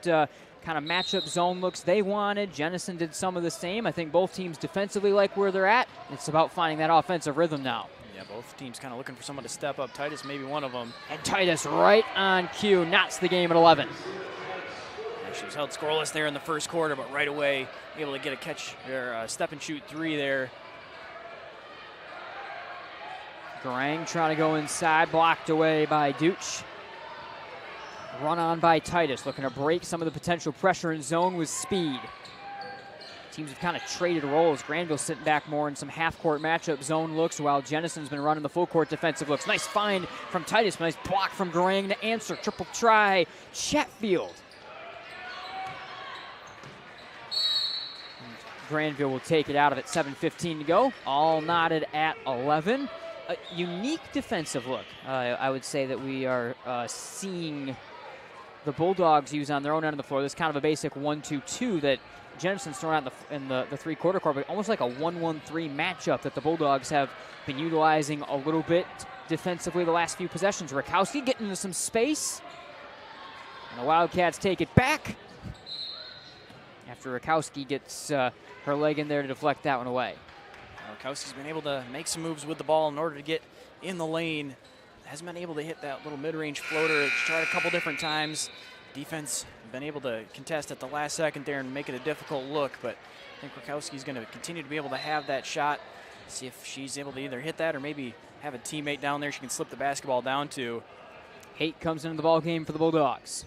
kind of matchup zone looks they wanted. Jenison did some of the same. I think both teams defensively like where they're at. It's about finding that offensive rhythm now. Yeah, both teams kind of looking for someone to step up. Titus maybe one of them. And Titus right on cue, knots the game at 11. Yeah, she was held scoreless there in the first quarter, but right away able to get a catch, or step and shoot three there. Garang trying to go inside, blocked away by Dooch. Run on by Titus, looking to break some of the potential pressure in zone with speed. Teams have kind of traded roles. Grandville sitting back more in some half-court matchup zone looks, while Jenison's been running the full-court defensive looks. Nice find from Titus, nice block from Garang to answer. Triple try, Chatfield. Grandville will take it out of it, 7:15 to go. All knotted at 11. A unique defensive look, I would say, that we are seeing the Bulldogs use on their own end of the floor. This is kind of a basic 1-2-2 that Jenison's thrown out in the three-quarter court, but almost like a 1-1-3 matchup that the Bulldogs have been utilizing a little bit defensively the last few possessions. Rakowski getting into some space. And the Wildcats take it back after Rakowski gets her leg in there to deflect that one away. Rakowski's been able to make some moves with the ball in order to get in the lane. Hasn't been able to hit that little mid-range floater. It's tried a couple different times. Defense been able to contest at the last second there and make it a difficult look, but I think Rakowski's going to continue to be able to have that shot. See if she's able to either hit that or maybe have a teammate down there she can slip the basketball down to. Haight comes into the ball game for the Bulldogs.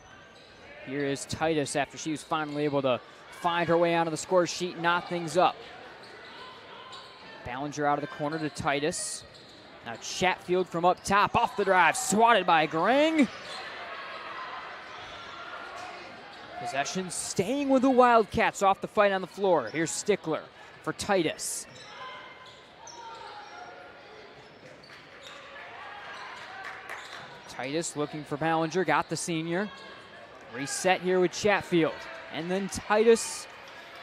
Here is Titus after she was finally able to find her way onto the score sheet, knot things up. Ballinger out of the corner to Titus. Now Chatfield from up top, off the drive, swatted by Grang. Possession staying with the Wildcats off the fight on the floor. Here's Stickler for Titus. Titus looking for Ballinger, got the senior. Reset here with Chatfield. And then Titus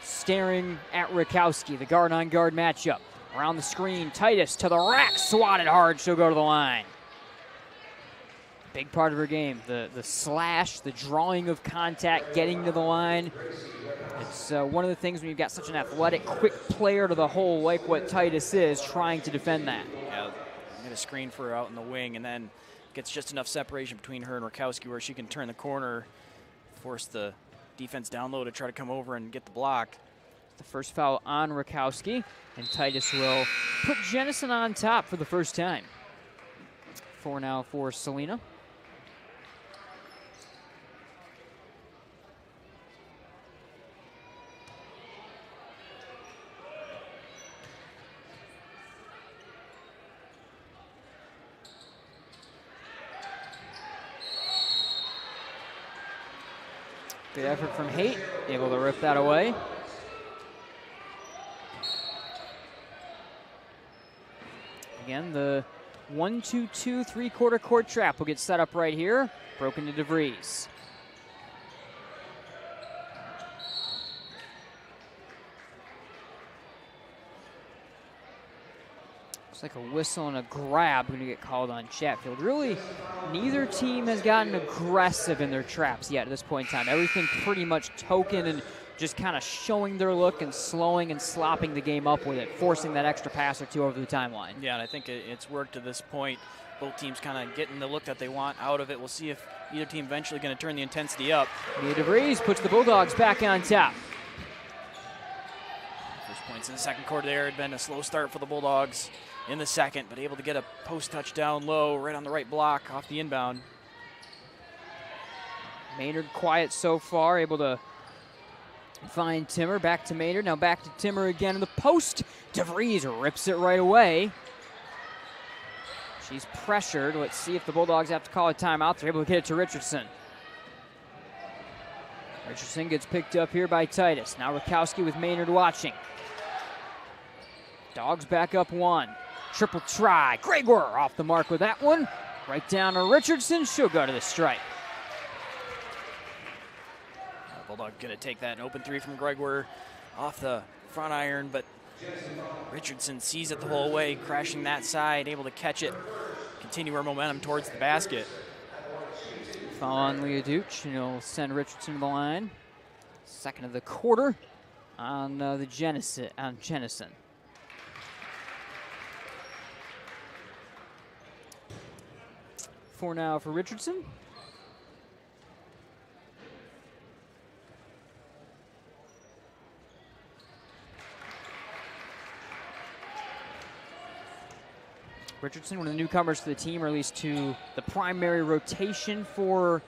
staring at Rakowski, the guard-on-guard matchup. Around the screen, Titus to the rack, swatted hard, she'll go to the line. Big part of her game, the slash, the drawing of contact, getting to the line. It's one of the things when you've got such an athletic, quick player to the hole like what Titus is, trying to defend that. Yeah, get a screen for her out in the wing, and then gets just enough separation between her and Rakowski where she can turn the corner, force the defense down low to try to come over and get the block. The first foul on Rakowski, and Titus will put Jenison on top for the first time. 4 now for Selena. Good effort from Haight, able to rip that away. Again, the 1-2-2 3-quarter court trap will get set up right here. Broken to DeVries. Looks like a whistle and a grab going to get called on Chatfield. Really, neither team has gotten aggressive in their traps yet at this point in time. Everything pretty much token and just kind of showing their look and slowing and slopping the game up with it, forcing that extra pass or two over the timeline. Yeah, and I think it's worked to this point. Both teams kind of getting the look that they want out of it. We'll see if either team eventually going to turn the intensity up. Mia DeVries puts the Bulldogs back on top. First points in the second quarter there. Had been a slow start for the Bulldogs in the second, but able to get a post touch down low, right on the right block off the inbound. Maynard quiet so far, able to find Timmer. Back to Maynard, now back to Timmer again in the post. DeVries rips it right away. She's pressured. Let's see if the Bulldogs have to call a timeout. They're able to get it to Richardson. Richardson gets picked up here by Titus. Now Rakowski with Maynard watching. Dogs back up one. Triple try. Gregor off the mark with that one. Right down to Richardson. She'll go to the stripe. Bulldog going to take that an open three from Gregor off the front iron, but Richardson sees it the whole way, crashing that side, able to catch it, continue our momentum towards the basket. Foul on Leah Dooch, and he'll send Richardson to the line. Second of the quarter on the Jenison. Four now for Richardson. Richardson, one of the newcomers to the team, or at least to the primary rotation for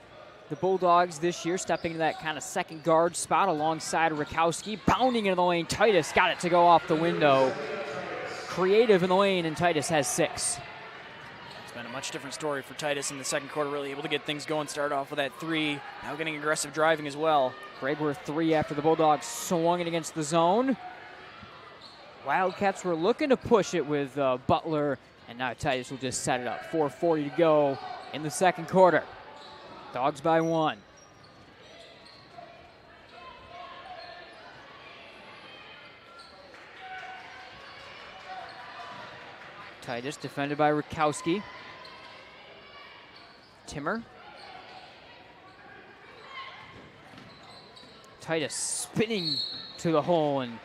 the Bulldogs this year, stepping into that kind of second guard spot alongside Rakowski, bounding into the lane. Titus got it to go off the window. Creative in the lane, and Titus has 6. It's been a much different story for Titus in the second quarter, really able to get things going, start off with that 3, now getting aggressive driving as well. Gregor 3 after the Bulldogs swung it against the zone. Wildcats were looking to push it with Butler, and now Titus will just set it up. 4:40 to go in the second quarter. Dogs by 1. Titus defended by Rakowski. Timmer. Titus spinning to the hole and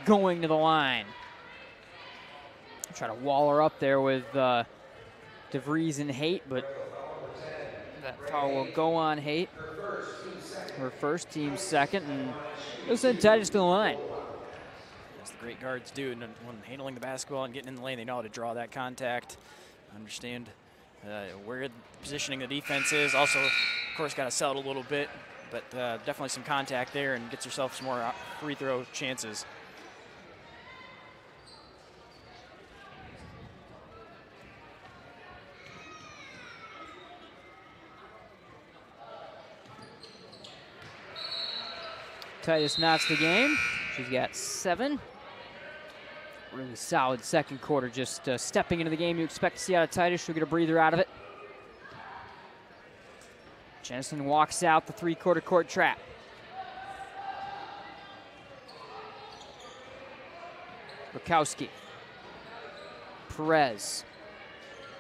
going to the line. Try to wall her up there with DeVries and Haight, but that foul will go on Haight. Her first, team second, and it'll send Titus to the line. As the great guards do, and when handling the basketball and getting in the lane, they know how to draw that contact, understand where positioning the defense is. Also, of course, got to sell it a little bit, but definitely some contact there and gets herself some more free throw chances. Titus knots the game. She's got 7. Really solid second quarter. Just stepping into the game you expect to see out of Titus. She'll get a breather out of it. Jenison walks out the 3/4 court trap. Rakowski. Perez.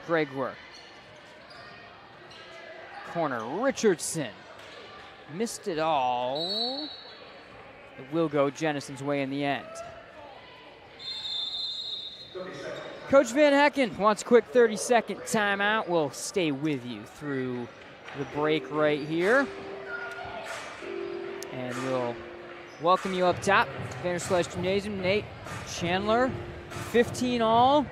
Gregor. Corner. Richardson. Missed it all. It will go Jenison's way in the end. Coach Van Hecken wants a quick 30-second timeout. We'll stay with you through the break right here. And we'll welcome you up top. Vanderslice Gymnasium, Nate Chandler, 15 all.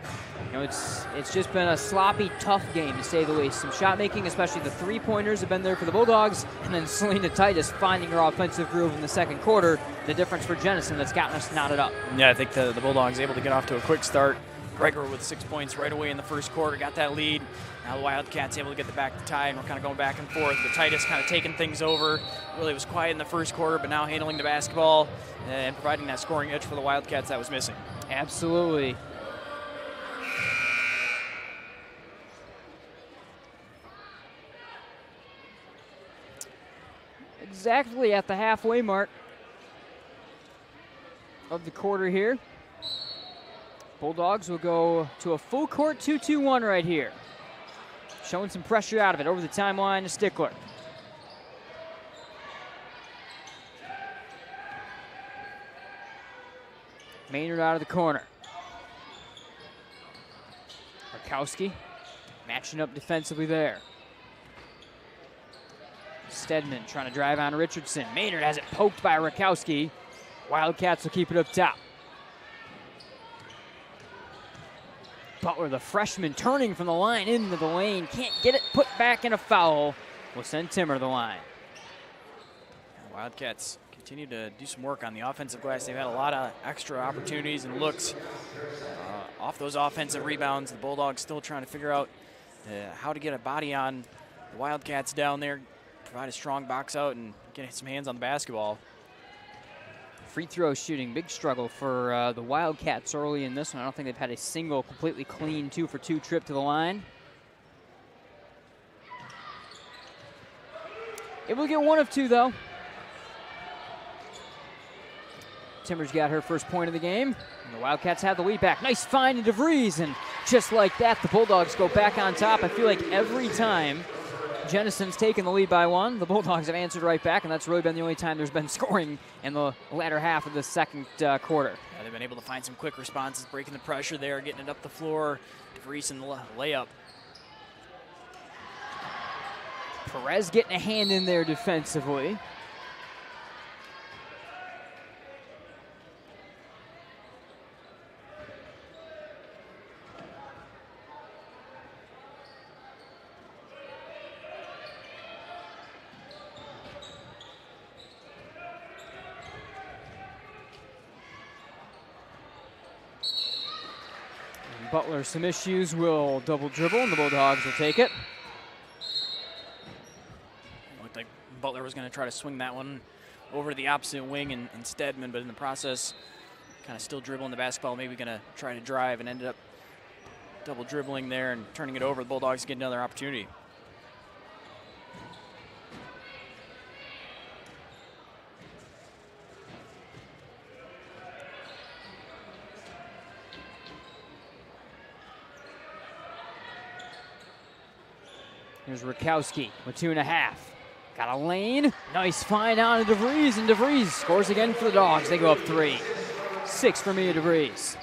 You know, it's just been a sloppy, tough game, to say the least. Some shot making, especially the three-pointers, have been there for the Bulldogs, and then Selena Titus finding her offensive groove in the second quarter. The difference for Jenison that's gotten us knotted up. Yeah, I think the Bulldogs able to get off to a quick start. Gregor with 6 points right away in the first quarter, got that lead. Now the Wildcats able to get the back to tie, and we're kind of going back and forth. But Titus kind of taking things over. Really was quiet in the first quarter, but now handling the basketball and providing that scoring edge for the Wildcats that was missing. Absolutely. Exactly at the halfway mark of the quarter here. Bulldogs will go to a full court 2-2-1 right here. Showing some pressure out of it over the timeline to Stickler. Maynard out of the corner. Rakowski matching up defensively there. Stedman trying to drive on Richardson. Maynard has it poked by Rakowski. Wildcats will keep it up top. Butler, the freshman, turning from the line into the lane. Can't get it put back in a foul. Will send Timmer to the line. Wildcats continue to do some work on the offensive glass. They've had a lot of extra opportunities and looks off those offensive rebounds. The Bulldogs still trying to figure out how to get a body on the Wildcats down there, provide a strong box out, and get some hands on the basketball. Free throw shooting, big struggle for the Wildcats early in this one. I don't think they've had a single completely clean 2-for-2 trip to the line. Able to get one of two, though. Timmer's got her first point of the game. And the Wildcats have the lead back. Nice find to DeVries, and just like that, the Bulldogs go back on top. I feel like every time Jenison's taken the lead by one, the Bulldogs have answered right back, and that's really been the only time there's been scoring in the latter half of the second quarter. Yeah, they've been able to find some quick responses, breaking the pressure there, getting it up the floor. DeVries in the layup. Perez getting a hand in there defensively. Butler some issues, will double dribble, and the Bulldogs will take it. Looked like Butler was going to try to swing that one over to the opposite wing and Stedman, but in the process, kind of still dribbling the basketball, maybe going to try to drive, and ended up double dribbling there and turning it over. The Bulldogs get another opportunity. Here's Rakowski with 2.5. Got a lane. Nice find on to DeVries, and DeVries scores again for the Dogs. They go up 3. 6 for Mia DeVries.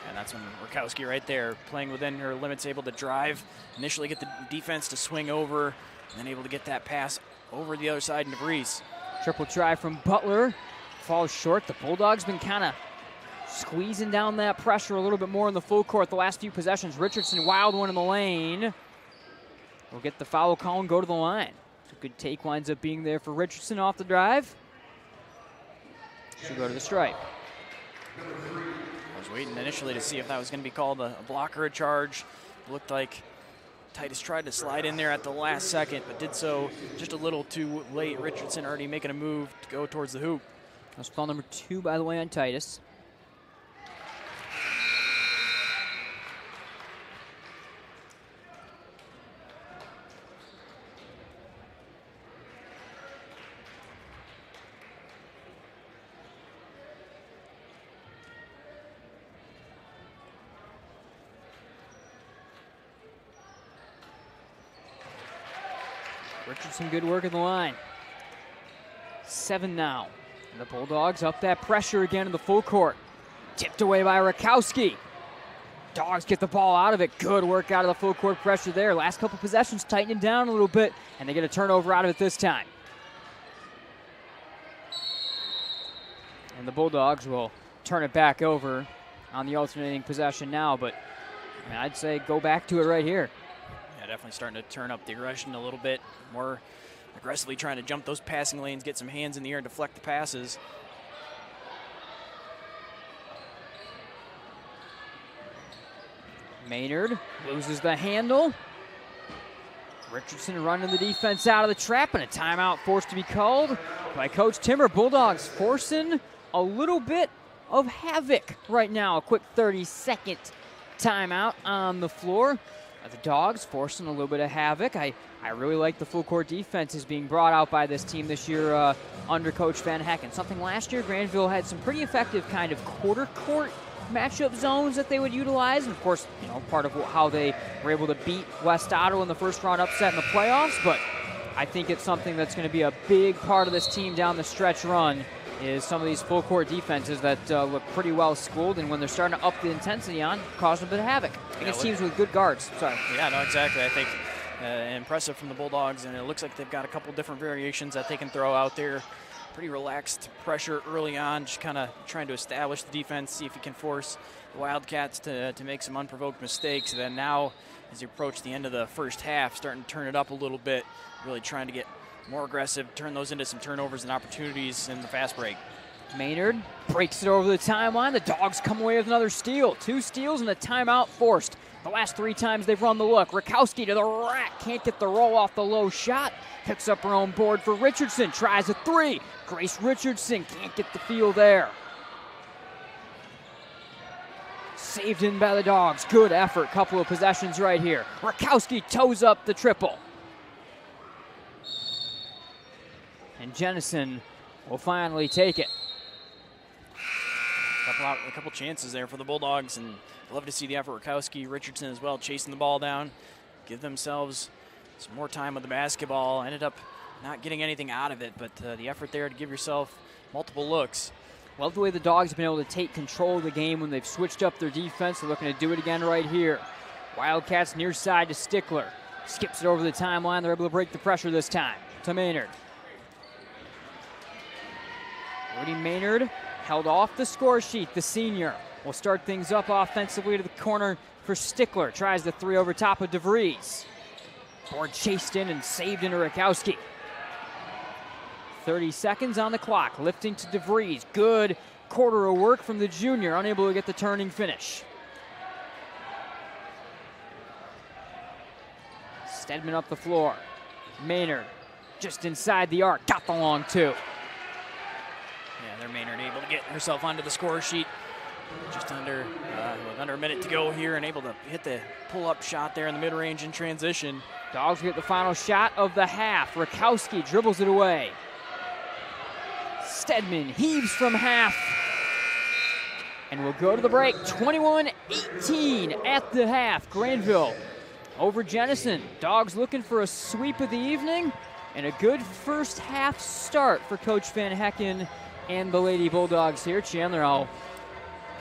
And that's when Rakowski right there, playing within her limits, able to drive, initially get the defense to swing over, and then able to get that pass over the other side, and DeVries. Triple try from Butler. Falls short. The Bulldogs been kind of squeezing down that pressure a little bit more in the full court the last few possessions. Richardson, wild one in the lane. Will get the foul call and go to the line. A good take winds up being there for Richardson off the drive. She'll go to the stripe. I was waiting initially to see if that was going to be called a block or a charge. Looked like Titus tried to slide in there at the last second, but did so just a little too late. Richardson already making a move to go towards the hoop. That's foul number 2, by the way, on Titus. Richardson, good work at the line. 7 now. And the Bulldogs up that pressure again in the full court. Tipped away by Rakowski. Dogs get the ball out of it. Good work out of the full court pressure there. Last couple possessions tightening down a little bit, and they get a turnover out of it this time. And the Bulldogs will turn it back over on the alternating possession now, but I mean, I'd say go back to it right here. Yeah, definitely starting to turn up the aggression a little bit. More aggressively trying to jump those passing lanes, get some hands in the air and deflect the passes. Maynard loses the handle. Richardson running the defense out of the trap, and a timeout forced to be called by Coach Timmer. Bulldogs forcing a little bit of havoc right now. A quick 30-second timeout on the floor. The Dogs forcing a little bit of havoc. I really like the full court defenses being brought out by this team this year under Coach Van Hecken. Something last year, Grandville had some pretty effective kind of quarter court matchup zones that they would utilize. And of course, you know, part of how they were able to beat West Otto in the first round upset in the playoffs. But I think it's something that's going to be a big part of this team down the stretch run is some of these full court defenses that look pretty well schooled, and when they're starting to up the intensity on, causing a bit of havoc against teams with good guards. Sorry. Yeah, no, exactly. I think impressive from the Bulldogs, and it looks like they've got a couple different variations that they can throw out there. Pretty relaxed pressure early on, just kind of trying to establish the defense, see if you can force the Wildcats to make some unprovoked mistakes. And then now, as you approach the end of the first half, starting to turn it up a little bit, really trying to get more aggressive, turn those into some turnovers and opportunities in the fast break. Maynard breaks it over the timeline. The Dogs come away with another steal. 2 steals and a timeout forced. The last 3 times they've run the look. Rakowski to the rack. Can't get the roll off the low shot. Picks up her own board for Richardson. Tries a 3. Grace Richardson can't get the feel there. Saved in by the Dogs. Good effort. Couple of possessions right here. Rakowski toes up the triple. And Jenison will finally take it. A couple chances there for the Bulldogs, and love to see the effort. Rakowski, Richardson as well, chasing the ball down, give themselves some more time with the basketball. Ended up not getting anything out of it, but the effort there to give yourself multiple looks. Love the way the Dogs have been able to take control of the game when they've switched up their defense. They're looking to do it again right here. Wildcats near side to Stickler. Skips it over the timeline. They're able to break the pressure this time to Maynard. Brody Maynard held off the score sheet. The senior will start things up offensively to the corner for Stickler. Tries the 3 over top of DeVries. Board chased in and saved into Rakowski. 30 seconds on the clock. Lifting to DeVries. Good quarter of work from the junior. Unable to get the turning finish. Stedman up the floor. Maynard just inside the arc. Got the long 2. Yeah, there Maynard able to get herself onto the score sheet just under a minute to go here, and able to hit the pull-up shot there in the mid-range in transition. Dogs get the final shot of the half. Rakowski dribbles it away. Stedman heaves from half. And we'll go to the break. 21-18 at the half. Grandville over Jenison. Dogs looking for a sweep of the evening. And a good first half start for Coach Van Hecken and the Lady Bulldogs here. Chandler, I'll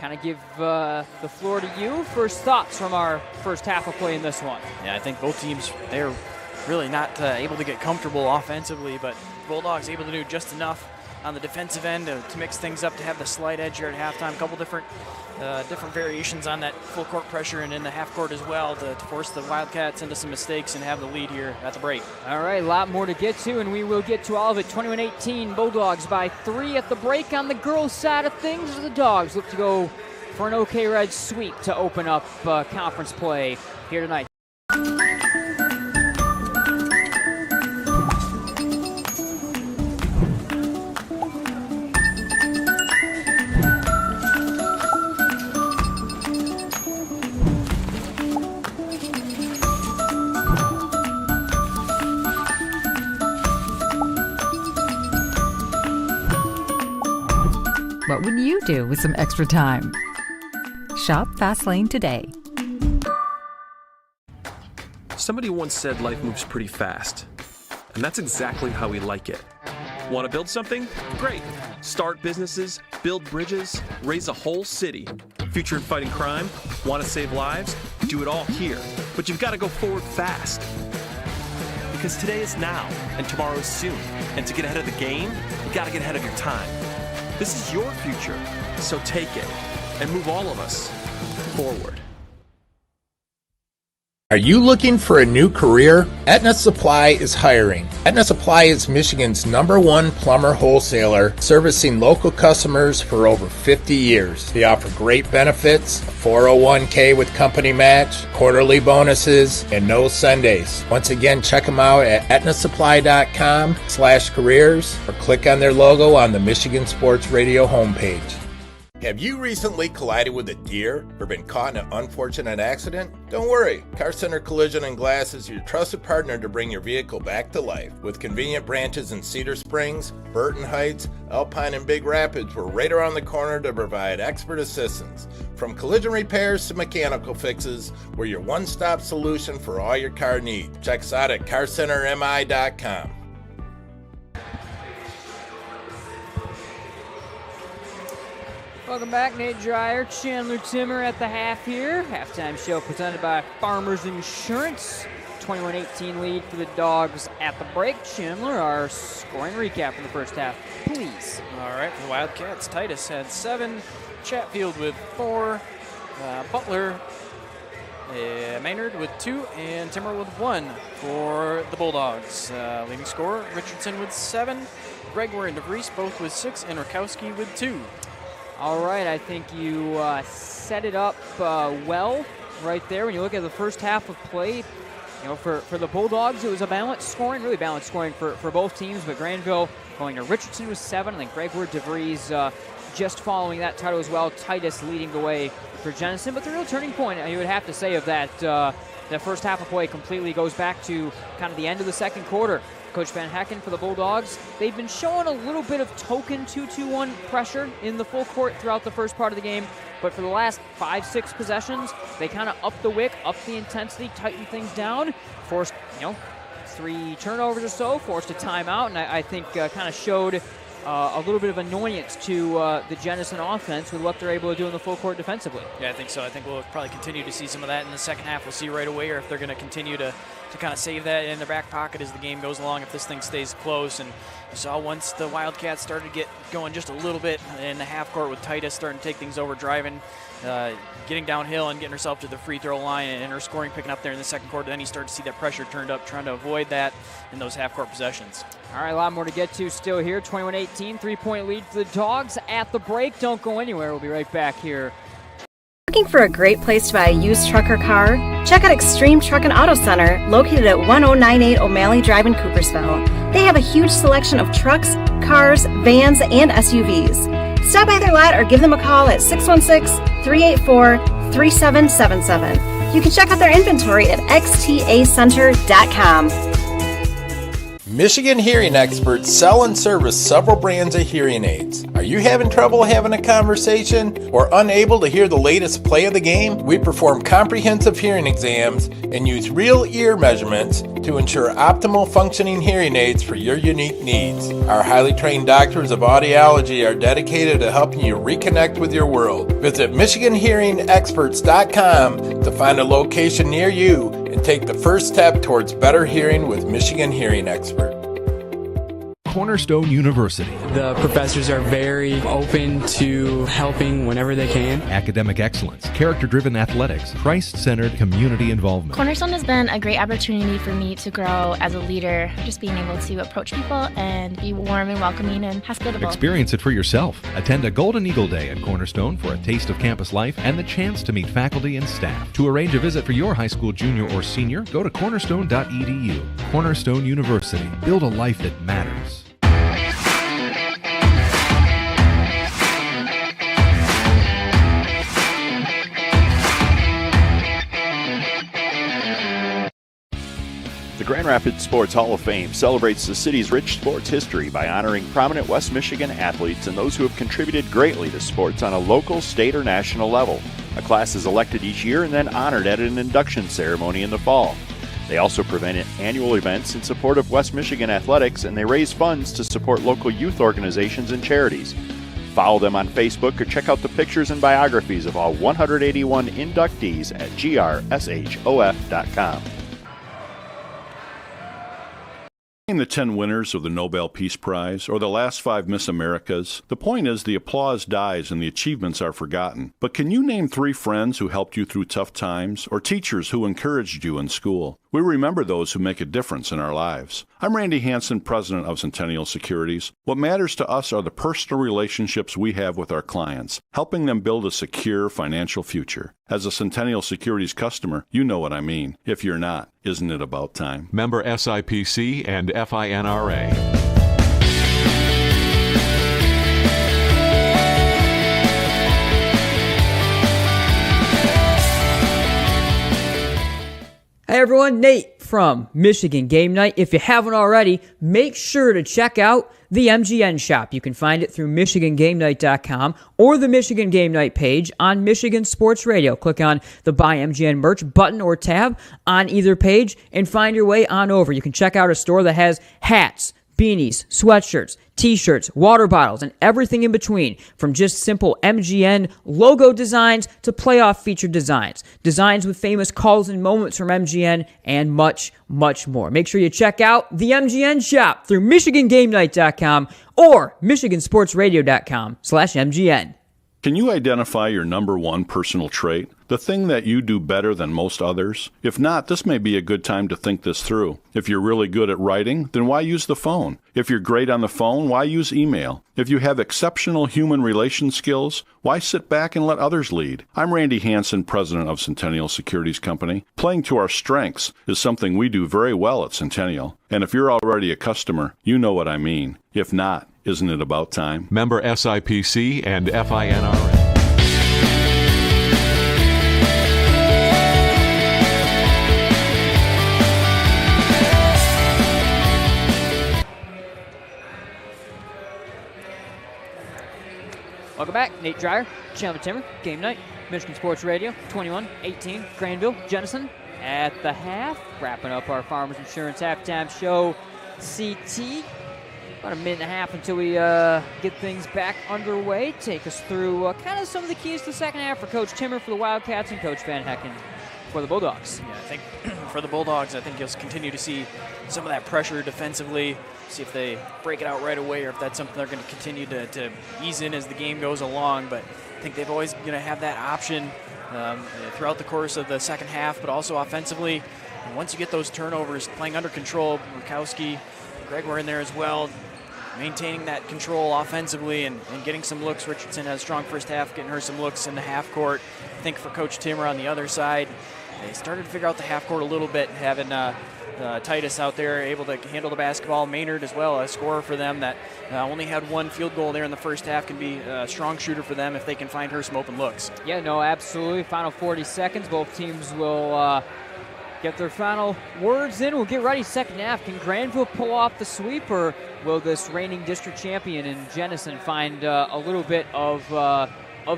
kind of give the floor to you. First thoughts from our first half of play in this one. Yeah, I think both teams, they're really not able to get comfortable offensively, but Bulldogs able to do just enough on the defensive end to mix things up, to have the slight edge here at halftime. A couple different variations on that full court pressure and in the half court as well to force the Wildcats into some mistakes and have the lead here at the break. All right, a lot more to get to, and we will get to all of it. 21-18, Bulldogs by 3 at the break. On the girls' side of things, the Dogs look to go for an OK Red sweep to open up conference play here tonight. What would you do with some extra time? Shop Fastlane today. Somebody once said life moves pretty fast, and that's exactly how we like it. Want to build something? Great. Start businesses, build bridges, raise a whole city. Future in fighting crime? Want to save lives? Do it all here. But you've got to go forward fast. Because today is now, and tomorrow is soon. And to get ahead of the game, you got to get ahead of your time. This is your future, so take it and move all of us forward. Are you looking for a new career? Aetna Supply is hiring. Aetna Supply is Michigan's #1 plumber wholesaler, servicing local customers for over 50 years. They offer great benefits, a 401k with company match, quarterly bonuses, and no Sundays. Once again, check them out at aetnasupply.com/careers or click on their logo on the Michigan Sports Radio homepage. Have you recently collided with a deer or been caught in an unfortunate accident? Don't worry, Car Center Collision and Glass is your trusted partner to bring your vehicle back to life. With convenient branches in Cedar Springs, Burton Heights, Alpine, and Big Rapids, we're right around the corner to provide expert assistance. From collision repairs to mechanical fixes, we're your one-stop solution for all your car needs. Check us out at carcentermi.com. Welcome back, Nate Dreyer, Chandler Timmer at the half here. Halftime show presented by Farmers Insurance. 21-18 lead for the Dogs at the break. Chandler, our scoring recap from the first half, please. All right, for the Wildcats, Titus had 7, Chatfield with 4, Butler, Maynard with 2, and Timmer with 1 for the Bulldogs. Leading scorer, Richardson with 7, Gregor and DeVries both with 6, and Rakowski with 2. All right, I think you set it up well right there. When you look at the first half of play, you know, for the Bulldogs, it was a balanced scoring, really balanced scoring for both teams. But Grandville going to Richardson with 7, and then Gregor DeVries just following that title as well. Titus leading the way for Jenison. But the real turning point, you would have to say, of that first half of play completely goes back to kind of the end of the second quarter. Coach Van Hecken for the Bulldogs, they've been showing a little bit of token 2-2-1 pressure in the full court throughout the first part of the game, but for the last 5-6 possessions, they kind of upped the wick, upped the intensity, tightened things down, forced 3 turnovers or so, forced a timeout, and I think kind of showed a little bit of annoyance to the Jenison offense with what they're able to do in the full court defensively. Yeah, I think so. I think we'll probably continue to see some of that in the second half. We'll see right away, or if they're going to continue to kind of save that in their back pocket as the game goes along, if this thing stays close. And you saw once the Wildcats started to get going just a little bit in the half court with Titus starting to take things over, driving, getting downhill and getting herself to the free throw line, and her scoring picking up there in the second quarter. Then you start to see that pressure turned up, trying to avoid that in those half court possessions. All right, a lot more to get to still here. 21-18, 3-point lead for the Dogs at the break. Don't go anywhere. We'll be right back here. Looking for a great place to buy a used truck or car? Check out Extreme Truck and Auto Center, located at 1098 O'Malley Drive in Coopersville. They have a huge selection of trucks, cars, vans, and SUVs. Stop by their lot or give them a call at 616-384-3777. You can check out their inventory at xtacenter.com. Michigan hearing experts sell and service several brands of hearing aids. Are you having trouble having a conversation or unable to hear the latest play of the game? We perform comprehensive hearing exams and use real ear measurements to ensure optimal functioning hearing aids for your unique needs. Our highly trained doctors of audiology are dedicated to helping you reconnect with your world. Visit MichiganHearingExperts.com to find a location near you and take the first step towards better hearing with Michigan Hearing Expert. Cornerstone University. The professors are very open to helping whenever they can. Academic excellence, character-driven athletics, Christ-centered community involvement. Cornerstone has been a great opportunity for me to grow as a leader, just being able to approach people and be warm and welcoming and hospitable. Experience it for yourself. Attend a Golden Eagle Day at Cornerstone for a taste of campus life and the chance to meet faculty and staff. To arrange a visit for your high school junior or senior, go to cornerstone.edu. Cornerstone University. Build a life that matters. The Grand Rapids Sports Hall of Fame celebrates the city's rich sports history by honoring prominent West Michigan athletes and those who have contributed greatly to sports on a local, state, or national level. A class is elected each year and then honored at an induction ceremony in the fall. They also prevent annual events in support of West Michigan athletics, and they raise funds to support local youth organizations and charities. Follow them on Facebook or check out the pictures and biographies of all 181 inductees at grshof.com. The 10 winners of the Nobel Peace Prize or the last 5 Miss Americas, the point is the applause dies and the achievements are forgotten. But can you name 3 friends who helped you through tough times or teachers who encouraged you in school? We remember those who make a difference in our lives. I'm Randy Hansen, president of Centennial Securities. What matters to us are the personal relationships we have with our clients, helping them build a secure financial future. As a Centennial Securities customer, you know what I mean. If you're not, isn't it about time? Member SIPC and FINRA. Hey everyone, Nate from Michigan Game Night. If you haven't already, make sure to check out the MGN shop. You can find it through MichiganGameNight.com or the Michigan Game Night page on Michigan Sports Radio. Click on the Buy MGN Merch button or tab on either page and find your way on over. You can check out a store that has hats, beanies, sweatshirts, t-shirts, water bottles, and everything in between, from just simple MGN logo designs to playoff featured designs, designs with famous calls and moments from MGN, and much, much more. Make sure you check out the MGN shop through MichiganGameNight.com or MichiganSportsRadio.com/MGN. Can you identify your number one personal trait? The thing that you do better than most others? If not, this may be a good time to think this through. If you're really good at writing, then why use the phone? If you're great on the phone, why use email? If you have exceptional human relation skills, why sit back and let others lead? I'm Randy Hansen, president of Centennial Securities Company. Playing to our strengths is something we do very well at Centennial. And if you're already a customer, you know what I mean. If not, isn't it about time? Member SIPC and FINRA. Welcome back. Nate Dreyer, Chandler Timmer, Game Night, Michigan Sports Radio, 21-18, Grandville, Jenison at the half. Wrapping up our Farmers Insurance halftime show, CT. About a minute and a half until we get things back underway. Take us through kind of some of the keys to the second half for Coach Timmer for the Wildcats and Coach Van Hecken for the Bulldogs. Yeah, I think for the Bulldogs, I think you'll continue to see some of that pressure defensively, see if they break it out right away or if that's something they're going to continue to ease in as the game goes along. But I think they've always going to have that option throughout the course of the second half, but also offensively. And once you get those turnovers, playing under control, Murkowski, Greg were in there as well, maintaining that control offensively and getting some looks. Richardson had a strong first half, getting her some looks in the half court. I think for Coach Timmer on the other side, they started to figure out the half court a little bit, having Titus out there able to handle the basketball. Maynard as well, a scorer for them that only had 1 field goal there in the first half, can be a strong shooter for them if they can find her some open looks. Yeah, no, absolutely. Final 40 seconds. Both teams will get their final words in. We'll get ready. Second half. Can Grandville pull off the sweep, or will this reigning district champion in Jenison find a little bit of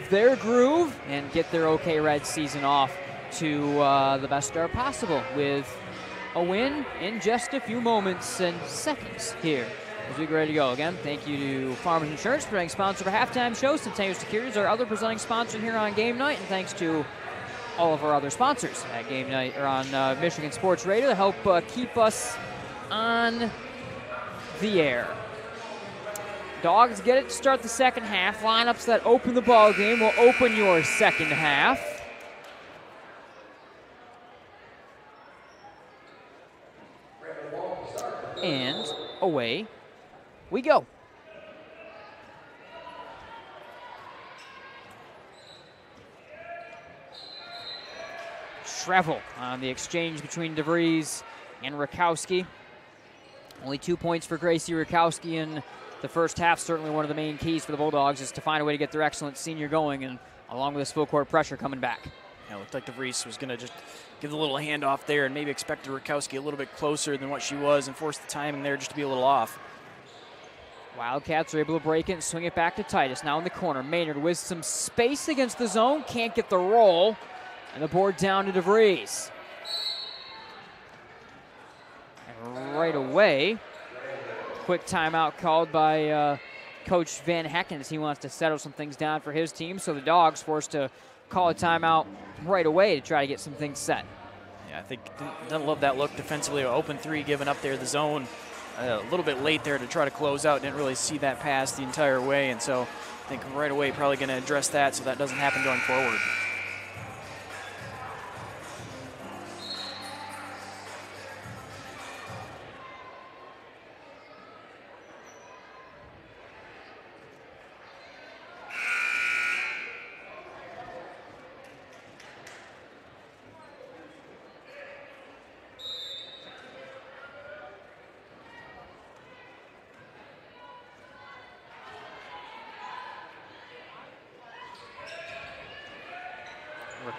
their groove and get their OK Red season off to the best start possible with a win in just a few moments and seconds here as we get ready to go. Again, thank you to Farmers Insurance for being sponsor of our halftime show. Centennial Securities, our other presenting sponsor here on Game Night, and thanks to all of our other sponsors at Game Night or on Michigan Sports Radio to help keep us on the air. Dogs get it to start the second half. Lineups that open the ball game will open your second half. And away we go. Shrevel on the exchange between DeVries and Rakowski. Only 2 points for Gracie Rakowski in the first half. Certainly one of the main keys for the Bulldogs is to find a way to get their excellent senior going, and along with this full court pressure coming back. Yeah, it looked like DeVries was going to just give the little handoff there and maybe expected Rakowski a little bit closer than what she was and force the timing there just to be a little off. Wildcats are able to break it and swing it back to Titus. Now in the corner, Maynard with some space against the zone. Can't get the roll. And the board down to DeVries. And right away, quick timeout called by Coach Van Hecken as he wants to settle some things down for his team. So the Dogs forced to call a timeout right away to try to get some things set. Yeah, I think didn't love that look defensively. Open three given up there, the zone a little bit late there to try to close out. Didn't really see that pass the entire way, and so I think right away probably going to address that so that doesn't happen going forward.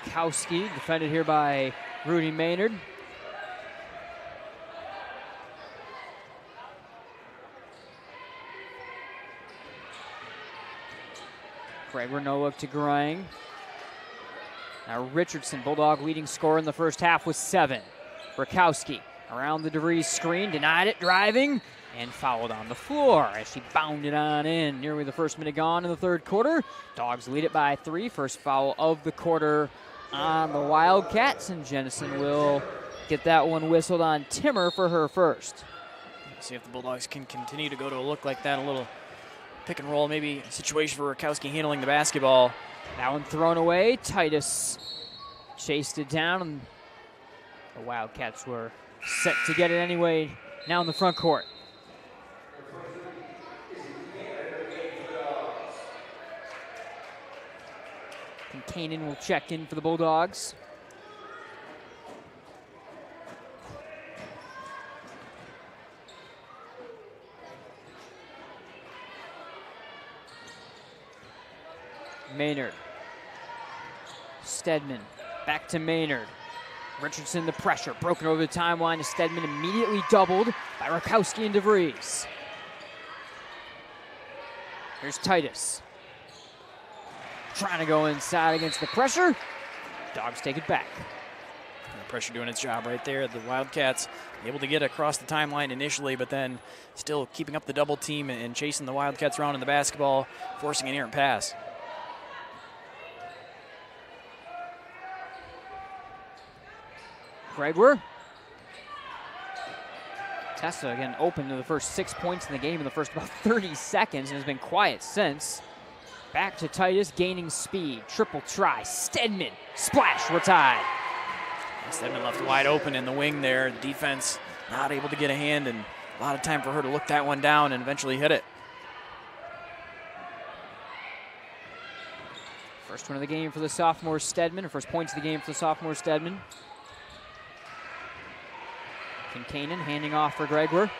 Rakowski, defended here by Rudy Maynard. Craig no look to Grang. Now Richardson, Bulldog leading scorer in the first half with 7. Rakowski around the DeVries screen, denied it, driving, and fouled on the floor as she bounded on in. Nearly the first minute gone in the third quarter. Dogs lead it by 3. First foul of the quarter on the Wildcats, and Jenison will get that one whistled on Timmer for her first. See if the Bulldogs can continue to go to a look like that, a little pick and roll, maybe situation for Rakowski handling the basketball. That one thrown away. Titus chased it down, and the Wildcats were set to get it anyway now in the front court. And Kanan will check in for the Bulldogs. Maynard. Stedman. Back to Maynard. Richardson the pressure. Broken over the timeline to Stedman. Immediately doubled by Rakowski and DeVries. Here's Titus. Trying to go inside against the pressure. Dogs take it back. The pressure doing its job right there. The Wildcats able to get across the timeline initially, but then still keeping up the double team and chasing the Wildcats around in the basketball, forcing an errant pass. Gregor. Tessa again open to the first 6 points in the game in the first about 30 seconds and has been quiet since. Back to Titus, gaining speed. Triple try. Stedman. Splash. We're tied. Stedman left wide open in the wing there. The defense not able to get a hand, and a lot of time for her to look that one down and eventually hit it. First one of the game for the sophomore Stedman, or first points of the game for the sophomore Stedman. Kincanen handing off for Gregor.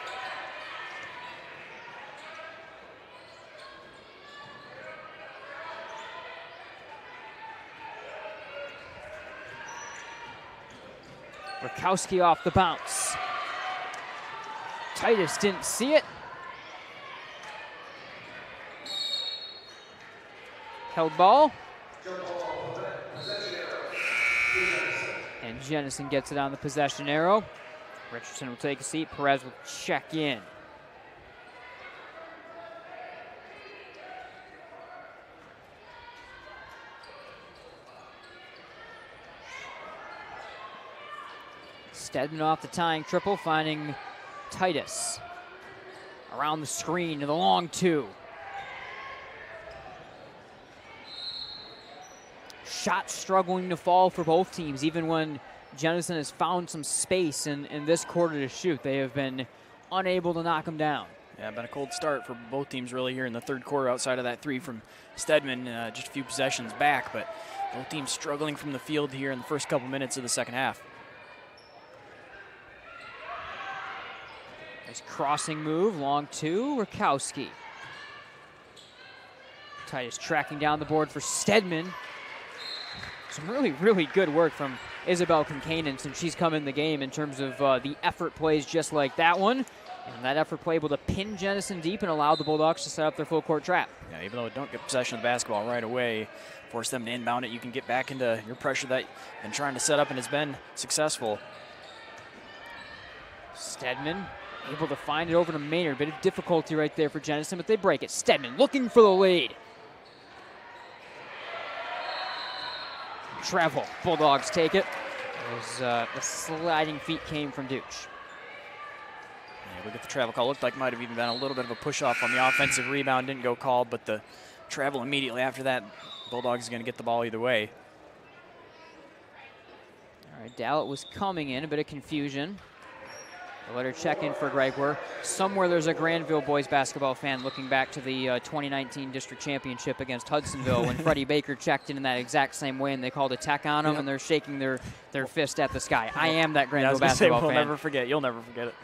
Rakowski off the bounce. Titus didn't see it. Held ball. And Jenison gets it on the possession arrow. Richardson will take a seat. Perez will check in. Stedman off the tying triple, finding Titus. Around the screen to the long 2. Shot struggling to fall for both teams, even when Jenison has found some space in this quarter to shoot. They have been unable to knock them down. Yeah, been a cold start for both teams really here in the third quarter outside of that 3 from Stedman, just a few possessions back, but both teams struggling from the field here in the first couple minutes of the second half. Nice crossing move, long 2, Rakowski. Titus tracking down the board for Stedman. Some really, really good work from Isabel Kincaid since she's come in the game in terms of the effort plays just like that one. And that effort play able to pin Jenison deep and allow the Bulldogs to set up their full court trap. Yeah, even though it don't get possession of the basketball right away, force them to inbound it, you can get back into your pressure that you've been trying to set up and has been successful. Stedman able to find it over to Maynard. Bit of difficulty right there for Jenison, but they break it. Stedman looking for the lead. Travel. Bulldogs take it. The sliding feet came from Dooch. Yeah, look at the travel call. Looked like might have even been a little bit of a push-off on the offensive rebound. Didn't go called, but the travel immediately after that, Bulldogs is going to get the ball either way. All right, Dallett was coming in. A bit of confusion. They'll let her check in for Greg. Somewhere there's a Grandville boys basketball fan looking back to the 2019 district championship against Hudsonville when Freddie Baker checked in that exact same way and they called a tech on him and they're shaking their fist at the sky. I am that Grandville basketball fan. We'll never forget. You'll never forget it.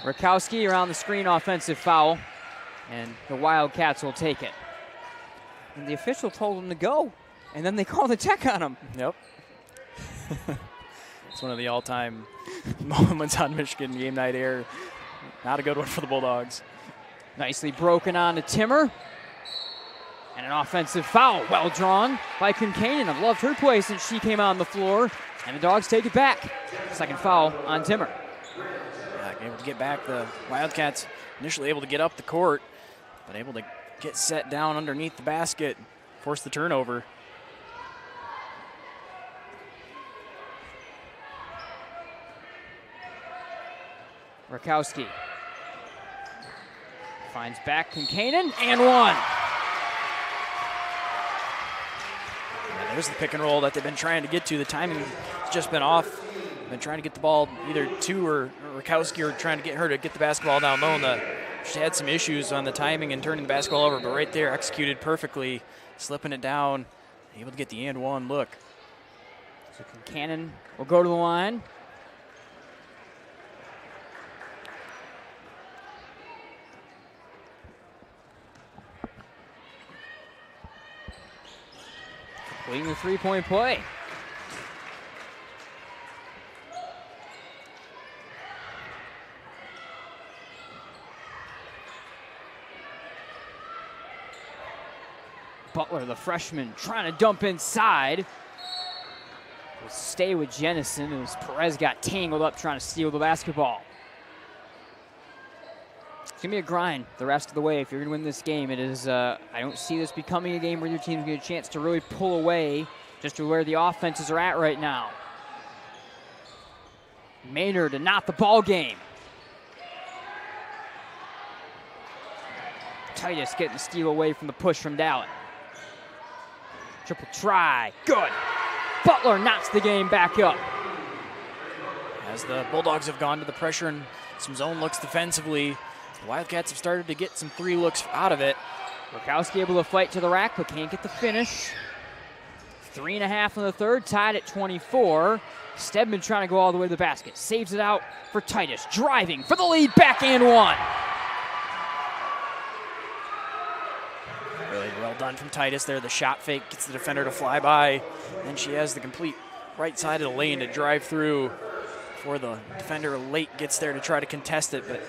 Rakowski around the screen, offensive foul, and the Wildcats will take it. And the official told them to go, and then they called a tech on him. Yep. It's one of the all-time moments on Michigan game night air. Not a good one for the Bulldogs. Nicely broken on to Timmer. And an offensive foul, well drawn by Kincaid. I've loved her play since she came on the floor. And the Dogs take it back. Second foul on Timmer. Yeah, able to get back. The Wildcats initially able to get up the court, but able to get set down underneath the basket, force the turnover. Rakowski finds back Kincaid and one. Yeah, there's the pick and roll that they've been trying to get to. The timing has just been off. Been trying to get the ball either to or Rakowski or trying to get her to get the basketball down low. And she had some issues on the timing and turning the basketball over, but right there executed perfectly, slipping it down, able to get the and one look. So Kincaid will go to the line. Completing the three-point play. Butler, the freshman, trying to dump inside. Will stay with Jenison as Perez got tangled up trying to steal the basketball. It's going to be a grind the rest of the way if you're going to win this game. It is, I don't see this becoming a game where your team's going to get a chance to really pull away just to where the offenses are at right now. Maynard and not the ball game. Titus getting the steal away from the push from Dallett. Triple try, good. Butler knocks the game back up. As the Bulldogs have gone to the pressure and some zone looks defensively, the Wildcats have started to get some three looks out of it. Rakowski able to fight to the rack, but can't get the finish. 3.5 in the third, tied at 24. Stedman trying to go all the way to the basket. Saves it out for Titus, driving for the lead, back and one. Really well done from Titus there. The shot fake gets the defender to fly by. Then she has the complete right side of the lane to drive through before the defender late gets there to try to contest it, but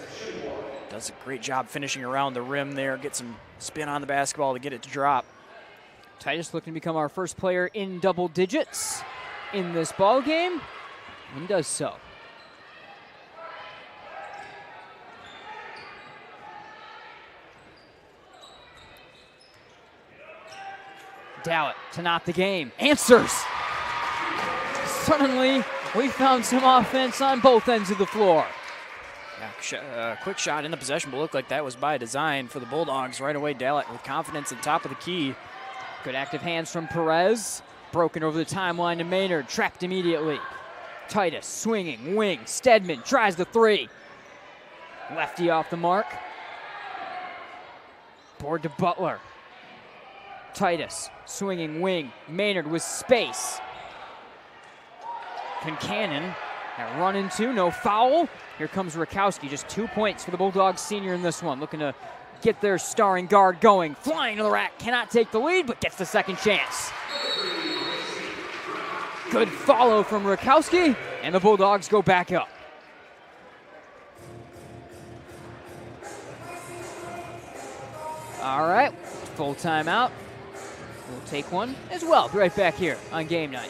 does a great job finishing around the rim there, get some spin on the basketball to get it to drop. Titus looking to become our first player in double digits in this ball game. and does so. Dowett to knot the game. Answers! Suddenly, we found some offense on both ends of the floor. Yeah, quick shot in the possession, but looked like that was by design for the Bulldogs. Right away, Dallett with confidence at top of the key. Good active hands from Perez. Broken over the timeline to Maynard. Trapped immediately. Titus swinging, wing. Stedman tries the three. Lefty off the mark. Board to Butler. Titus swinging, wing. Maynard with space. Concannon at run into, no foul. Here comes Rakowski, just 2 points for the Bulldogs senior in this one. Looking to get their starring guard going. Flying to the rack, cannot take the lead, but gets the second chance. Good follow from Rakowski, and the Bulldogs go back up. All right, full timeout. We'll take one as well. Be right back here on Game Night.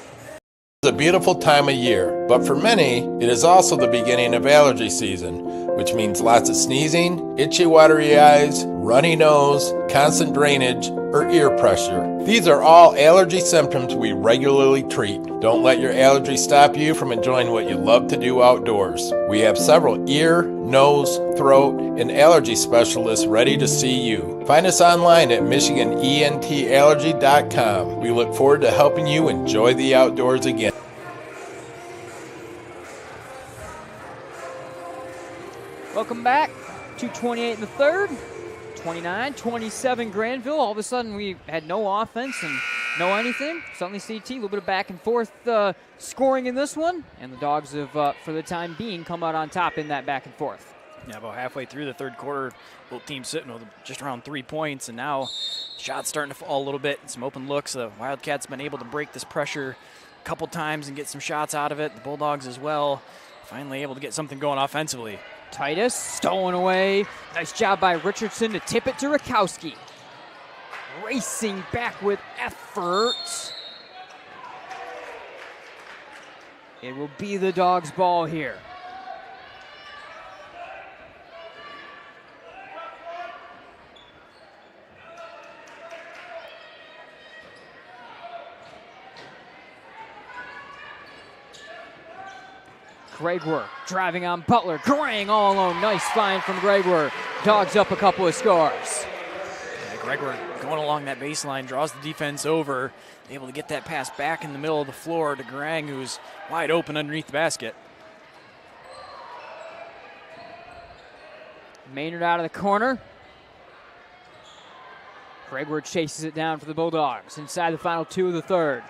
It's a beautiful time of year, but for many, it is also the beginning of allergy season, which means lots of sneezing, itchy, watery eyes, runny nose, constant drainage, or ear pressure. These are all allergy symptoms we regularly treat. Don't let your allergy stop you from enjoying what you love to do outdoors. We have several ear, nose, throat, and allergy specialists ready to see you. Find us online at MichiganENTallergy.com. We look forward to helping you enjoy the outdoors again. Welcome back. 2:28 in the third. 29-27 Grandville. All of a sudden we had no offense and no anything. Suddenly CT, a little bit of back and forth scoring in this one. And the Dogs have, for the time being, come out on top in that back and forth. Yeah, about halfway through the third quarter, both teams sitting with just around 3 points, and now shots starting to fall a little bit. Some open looks. The Wildcats been able to break this pressure a couple times and get some shots out of it. The Bulldogs as well, finally able to get something going offensively. Titus stolen away. Nice job by Richardson to tip it to Rakowski. Racing back with effort. It will be the Dogs' ball here. Gregor driving on Butler. Grang all alone. Nice find from Gregor. Dogs up a couple of scores. Yeah, Gregor going along that baseline, draws the defense over, able to get that pass back in the middle of the floor to Grang, who's wide open underneath the basket. Maynard out of the corner. Gregor chases it down for the Bulldogs inside the final 2 of the third.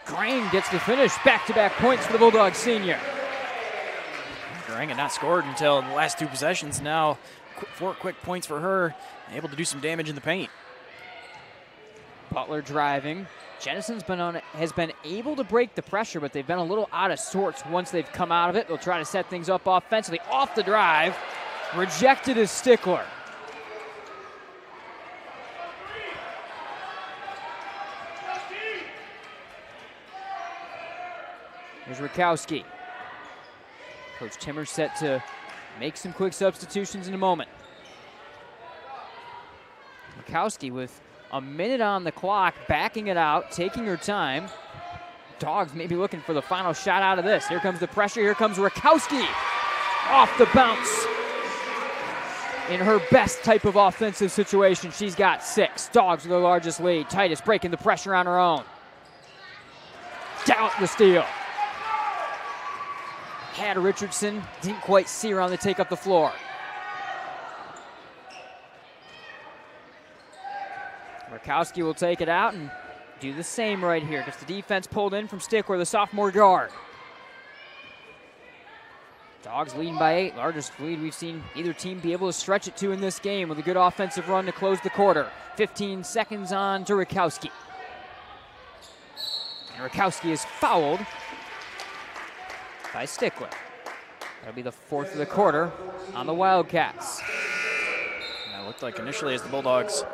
Grang gets the finish. Back-to-back points for the Bulldogs senior. Grang had not scored until the last 2 possessions. Now 4 quick points for her. Able to do some damage in the paint. Butler driving. Jenison's has been able to break the pressure, but they've been a little out of sorts once they've come out of it. They'll try to set things up offensively. Off the drive. Rejected as Stickler. Here's Rakowski. Coach Timmer's set to make some quick substitutions in a moment. Rakowski with a minute on the clock, backing it out, taking her time. Dogs maybe looking for the final shot out of this. Here comes the pressure. Here comes Rakowski. Off the bounce. In her best type of offensive situation, she's got 6. Dogs with the largest lead. Titus breaking the pressure on her own. Down the steal. Had Richardson, didn't quite see her on the take up the floor. Rakowski will take it out and do the same right here. Gets the defense pulled in from Stickler, the sophomore guard. Dogs leading by 8, largest lead we've seen either team be able to stretch it to in this game with a good offensive run to close the quarter. 15 seconds on to Rakowski. And Rakowski is fouled by Stickler. That'll be the 4th of the quarter on the Wildcats. It looked like initially as the Bulldogs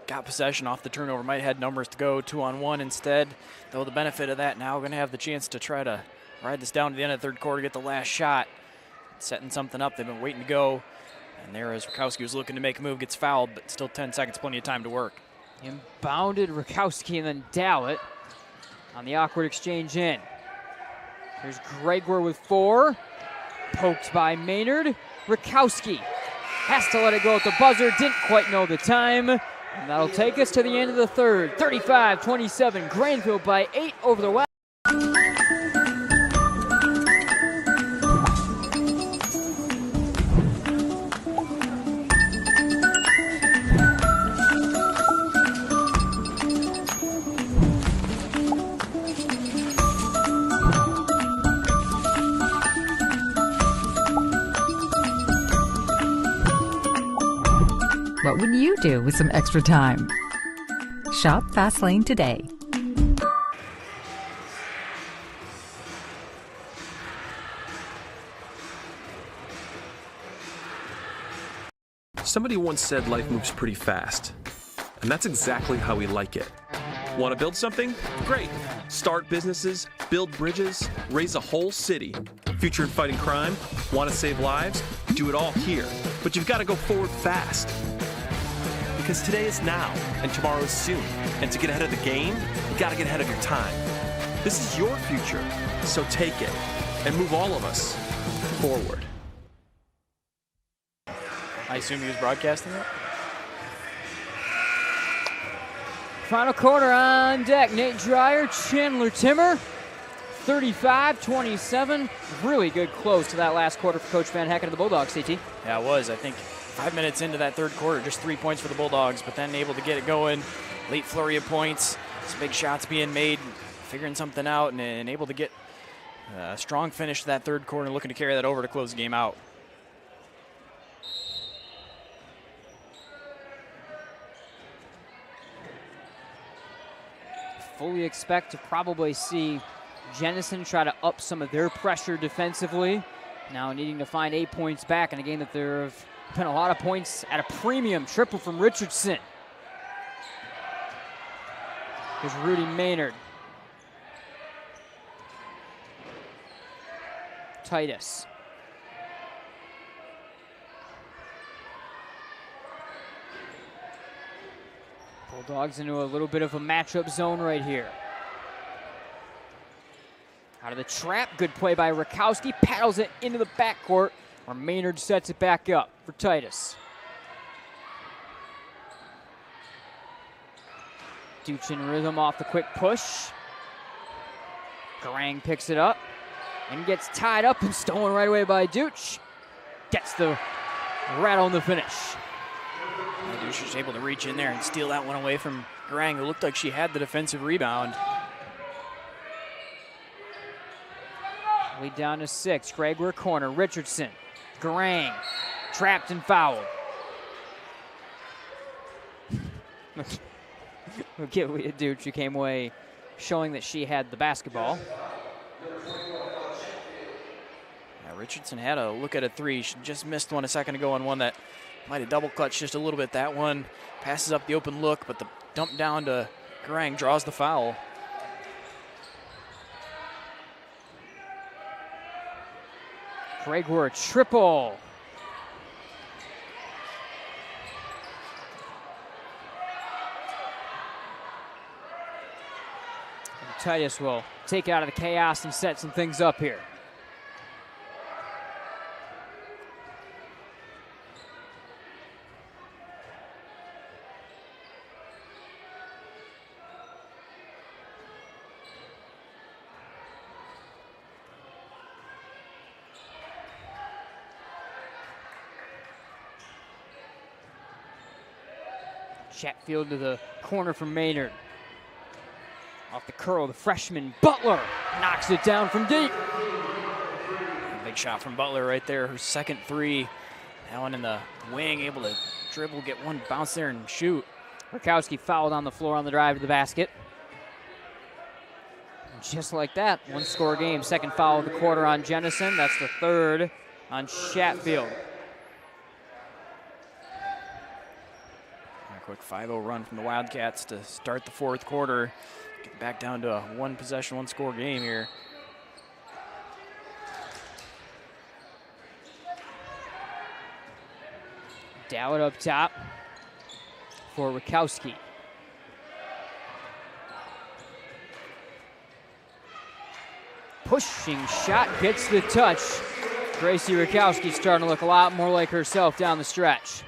got possession off the turnover, might have had numbers to go 2-on-1 instead. Though the benefit of that now, going to have the chance to try to ride this down to the end of the third quarter, get the last shot, setting something up. They've been waiting to go. And there, as Rakowski was looking to make a move, gets fouled, but still 10 seconds, plenty of time to work. Inbounded Rakowski and then Dowlett on the awkward exchange in. Here's Gregor with 4. Poked by Maynard. Rakowski has to let it go at the buzzer. Didn't quite know the time. And that'll take us to the end of the third. 35-27. Grandville by 8 over the Wild. What would you do with some extra time? Shop Fastlane today. Somebody once said life moves pretty fast, and that's exactly how we like it. Want to build something? Great. Start businesses, build bridges, raise a whole city. Future in fighting crime? Want to save lives? Do it all here. But you've got to go forward fast. Because today is now, and tomorrow is soon. And to get ahead of the game, you got to get ahead of your time. This is your future, so take it and move all of us forward. I assume he was broadcasting it? Final quarter on deck. Nate Dreyer, Chandler Timmer. 35-27. Really good close to that last quarter for Coach Van Hecken of the Bulldogs, CT. Yeah, it was. I think 5 minutes into that third quarter, just 3 points for the Bulldogs, but then able to get it going. Late flurry of points, some big shots being made, figuring something out, and able to get a strong finish to that third quarter, looking to carry that over to close the game out. Fully expect to probably see Jenison try to up some of their pressure defensively. Now needing to find 8 points back in a game that there have been a lot of points at a premium. Triple from Richardson. Here's Rudy Maynard. Titus. Bulldogs into a little bit of a matchup zone right here. Out of the trap, good play by Rakowski, paddles it into the backcourt, where Maynard sets it back up for Titus. Duch in rhythm off the quick push. Garang picks it up and gets tied up and stolen right away by Duch. Gets the rattle in the finish. Duch was able to reach in there and steal that one away from Garang, who looked like she had the defensive rebound. Lead down to 6. Gregor corner. Richardson. Garang. Trapped and fouled. Look at Leah Duch, who came away showing that she had the basketball. Yeah, Richardson had a look at a 3. She just missed one a second ago on one that might have double clutched just a little bit. That one passes up the open look, but the dump down to Garang draws the foul. Gregor triple. And Titus will take it out of the chaos and set some things up here. Chatfield to the corner from Maynard. Off the curl, the freshman Butler knocks it down from deep. Big shot from Butler right there, her second 3. That one in the wing, able to dribble, get one bounce there and shoot. Rakowski fouled on the floor on the drive to the basket. And just like that, 1-score game. Second foul of the quarter on Jenison. That's the 3rd on Chatfield. Quick 5-0 run from the Wildcats to start the fourth quarter. Get back down to a one-possession, one-score game here. Dowd up top for Rakowski. Pushing shot gets the touch. Gracie Rakowski starting to look a lot more like herself down the stretch.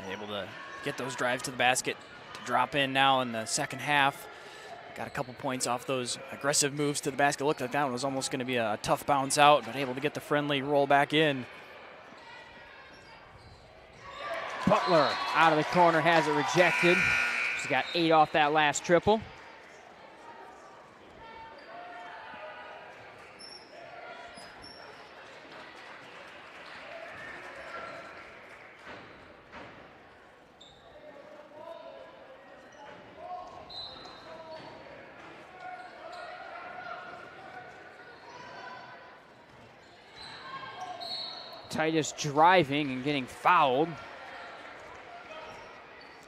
And able to get those drives to the basket to drop in now in the second half. Got a couple points off those aggressive moves to the basket. Looked like that one was almost going to be a tough bounce out, but able to get the friendly roll back in. Butler out of the corner has it rejected. She's got 8 off that last triple. Titus driving and getting fouled.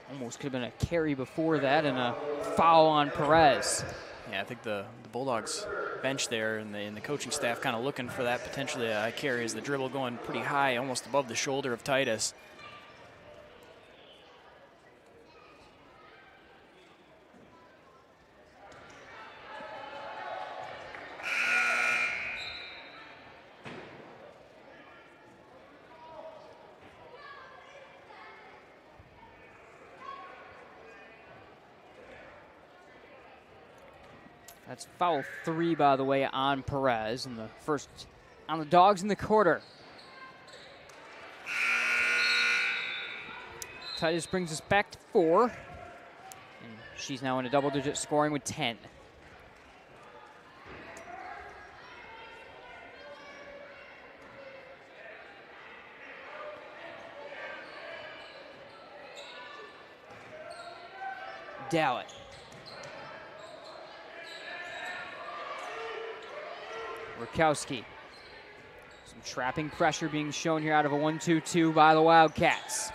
Almost could have been a carry before that and a foul on Perez. Yeah, I think the Bulldogs bench there and the coaching staff kind of looking for that potentially a carry as the dribble going pretty high, almost above the shoulder of Titus. That's foul 3, by the way, on Perez, and the first on the Dogs in the quarter. Titus brings us back to 4, and she's now in a double-digit scoring with 10. Dowd. Rakowski. Some trapping pressure being shown here out of a 1-2-2 by the Wildcats.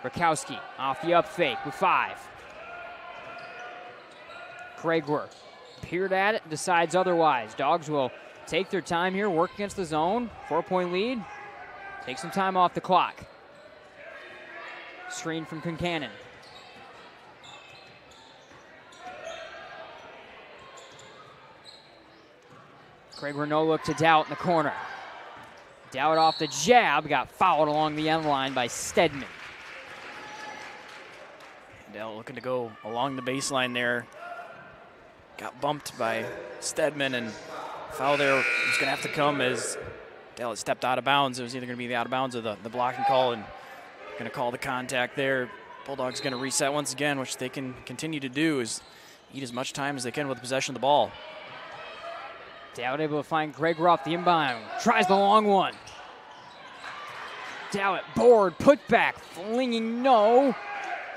Rakowski off the up fake with 5. Gregor peered at it, decides otherwise. Dogs will take their time here, work against the zone. 4-point lead. Take some time off the clock. Screen from Concannon. Gregor no look to Dowd in the corner. Dowd off the jab, got fouled along the end line by Stedman. Dell looking to go along the baseline there. Got bumped by Stedman, and foul there was going to have to come as Dell had stepped out of bounds. It was either going to be the out of bounds or the blocking call, and going to call the contact there. Bulldogs going to reset once again, which they can continue to do, is eat as much time as they can with possession of the ball. Dowd able to find Gregor off the inbound. Tries the long one. Dowd board, put back, flinging no.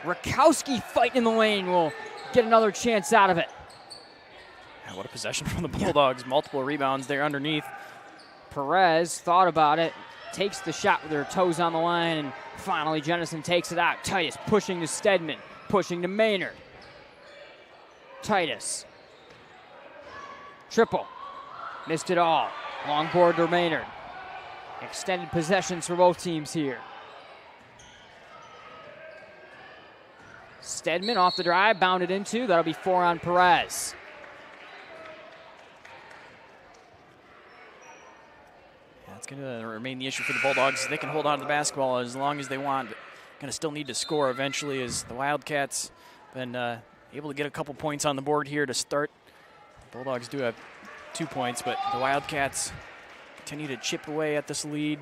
Rakowski fighting in the lane will get another chance out of it. Yeah, what a possession from the Bulldogs. Multiple rebounds there underneath. Perez thought about it, takes the shot with her toes on the line, and finally Jenison takes it out. Titus pushing to Stedman, pushing to Maynard. Titus. Triple. Missed it all. Long board to Maynard. Extended possessions for both teams here. Stedman off the drive, bounded into. That'll be 4 on Perez. Yeah, it's going to remain the issue for the Bulldogs. They can hold on to the basketball as long as they want. Going to still need to score eventually, as the Wildcats been able to get a couple points on the board here to start. The Bulldogs do have 2 points, but the Wildcats continue to chip away at this lead,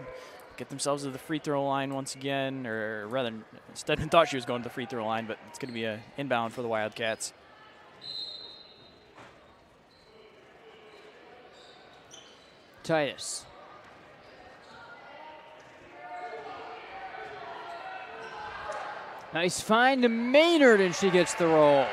get themselves to the free throw line once again, or rather, Stedman thought she was going to the free throw line, but it's going to be an inbound for the Wildcats. Titus. Nice find to Maynard, and she gets the roll.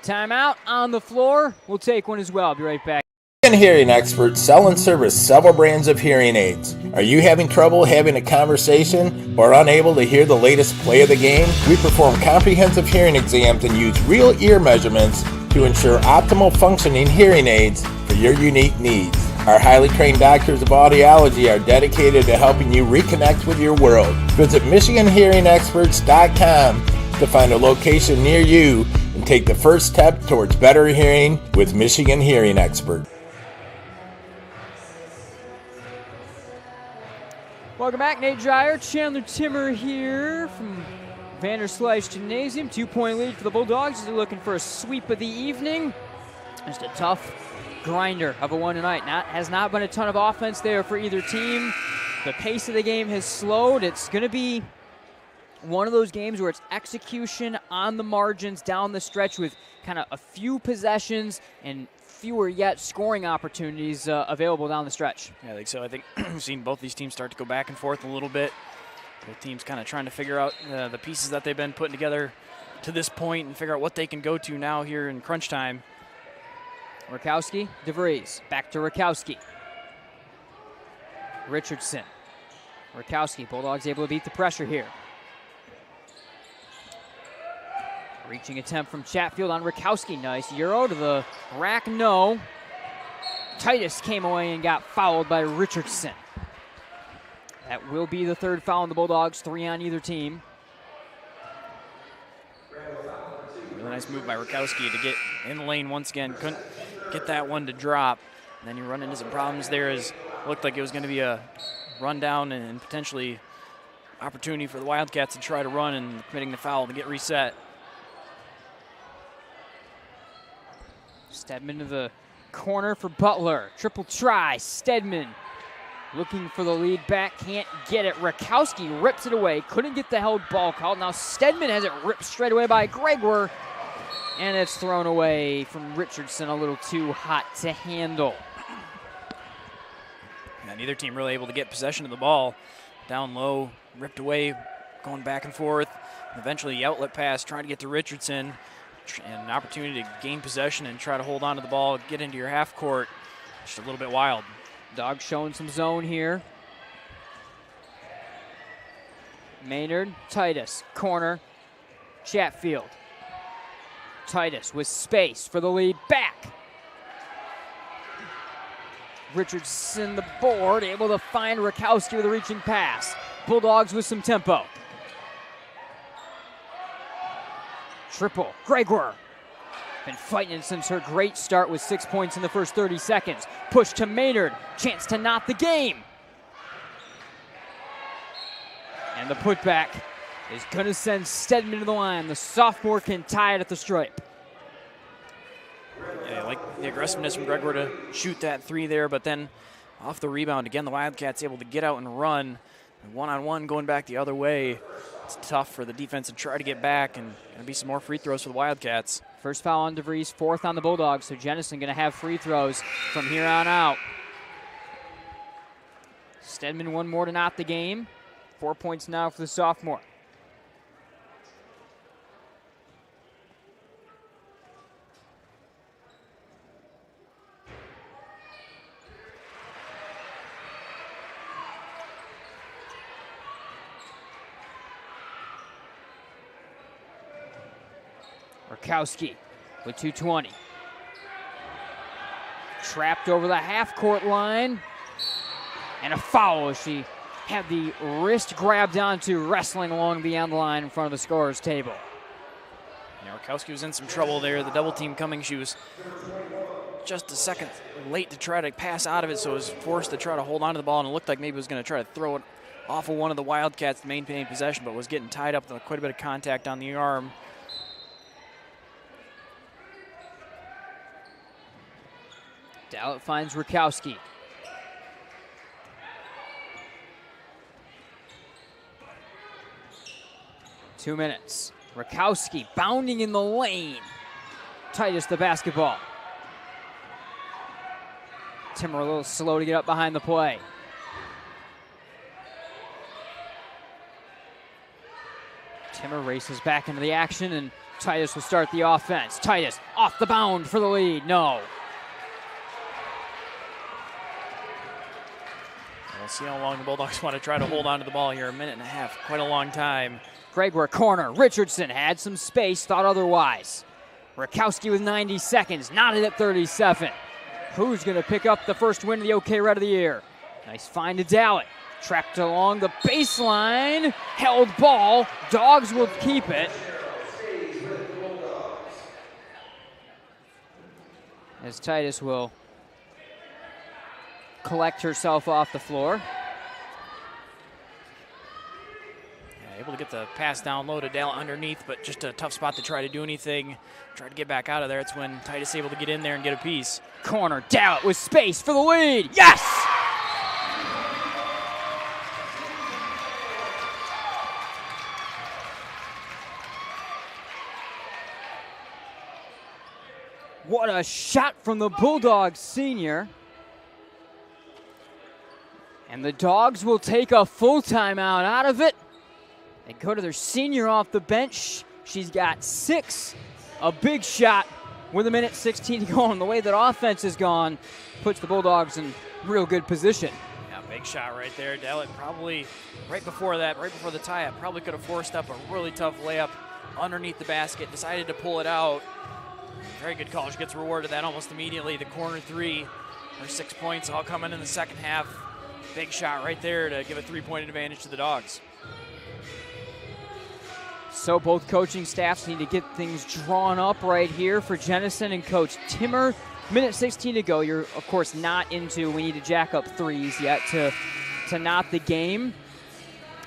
Timeout on the floor. We'll take one as well. Be right back. Michigan Hearing Experts sell and service several brands of hearing aids. Are you having trouble having a conversation or unable to hear the latest play of the game? We perform comprehensive hearing exams and use real ear measurements to ensure optimal functioning hearing aids for your unique needs. Our highly trained doctors of audiology are dedicated to helping you reconnect with your world. Visit MichiganHearingExperts.com to find a location near you and take the first step towards better hearing with Michigan Hearing Expert. Welcome back, Nate Dreyer, Chandler Timmer here from Vanderslice Gymnasium. 2-point lead for the Bulldogs. They're looking for a sweep of the evening. Just a tough grinder of a one tonight. Has not been a ton of offense there for either team. The pace of the game has slowed. It's going to be one of those games where it's execution on the margins down the stretch with kind of a few possessions and fewer yet scoring opportunities available down the stretch. Yeah, I think so. I think we've seen both these teams start to go back and forth a little bit. Both teams kind of trying to figure out the pieces that they've been putting together to this point and figure out what they can go to now here in crunch time. Rakowski, DeVries, back to Rakowski. Richardson. Rakowski, Bulldogs able to beat the pressure here. Reaching attempt from Chatfield on Rakowski. Nice Euro to the rack, no. Titus came away and got fouled by Richardson. That will be the third foul on the Bulldogs, 3 on either team. Really nice move by Rakowski to get in the lane once again. Couldn't get that one to drop. And then you run into some problems there as looked like it was going to be a rundown and potentially opportunity for the Wildcats to try to run and committing the foul to get reset. Stedman to the corner for Butler. Triple try, Stedman looking for the lead back, can't get it. Rakowski rips it away, couldn't get the held ball called. Now Stedman has it ripped straight away by Gregor, and it's thrown away from Richardson, a little too hot to handle. Yeah, neither team really able to get possession of the ball. Down low, ripped away, going back and forth. Eventually the outlet pass, trying to get to Richardson, and an opportunity to gain possession and try to hold on to the ball, get into your half court. Just a little bit wild. Dogs showing some zone here. Maynard, Titus, corner, Chatfield. Titus with space for the lead back. Richardson the board, able to find Rakowski with a reaching pass. Bulldogs with some tempo. Triple, Gregor. Been fighting it since her great start with 6 points in the first 30 seconds. Push to Maynard, chance to knot the game. And the putback is gonna send Stedman to the line. The sophomore can tie it at the stripe. Yeah, I like the aggressiveness from Gregor to shoot that three there, but then off the rebound, again, the Wildcats able to get out and run. One-on-one going back the other way. It's tough for the defense to try to get back, and gonna be some more free throws for the Wildcats. First foul on DeVries, 4th on the Bulldogs, so Jenison gonna have free throws from here on out. Stedman one more to knot the game. 4 points now for the sophomore. Rakowski with 2:20. Trapped over the half-court line. And a foul. She had the wrist grabbed onto, wrestling along the end line in front of the scorer's table. Yeah, Rakowski was in some trouble there. The double team coming. She was just a second late to try to pass out of it, so was forced to try to hold on to the ball, and it looked like maybe it was going to try to throw it off of one of the Wildcats to maintain possession, but was getting tied up with quite a bit of contact on the arm. Dowlett finds Rakowski. Two minutes. Rakowski bounding in the lane. Titus the basketball. Timmer a little slow to get up behind the play. Timmer races back into the action, and Titus will start the offense. Titus off the bound for the lead. No. we'll see how long the Bulldogs want to try to hold on to the ball here. A minute and a half, quite a long time. Gregor corner. Richardson had some space, thought otherwise. Rakowski with 90 seconds, knotted at 37. Who's going to pick up the first win of the OK Red of the year? Nice find to Dallett. Trapped along the baseline. Held ball. Dogs will keep it. As Titus will collect herself off the floor. Able to get the pass down low to Dallett underneath, but just a tough spot to try to do anything. Try to get back out of there. It's when Titus able to get in there and get a piece. Corner, Dallett with space for the lead. Yes! What a shot from the Bulldogs senior. And the Dogs will take a full timeout out of it. They go to their senior off the bench. She's got 6. A big shot with 1:16 to go. And the way that offense has gone puts the Bulldogs in real good position. Yeah, big shot right there. Dallett probably right before the tie-up, probably could have forced up a really tough layup underneath the basket. Decided to pull it out. Very good call. She gets rewarded that almost immediately. The corner 3, her 6 points all coming in the second half. Big shot right there to give a 3-point advantage to the Dogs. So both coaching staffs need to get things drawn up right here for Jenison and Coach Timmer. 1:16 to go. You're, of course, not into we need to jack up threes yet to knot the game.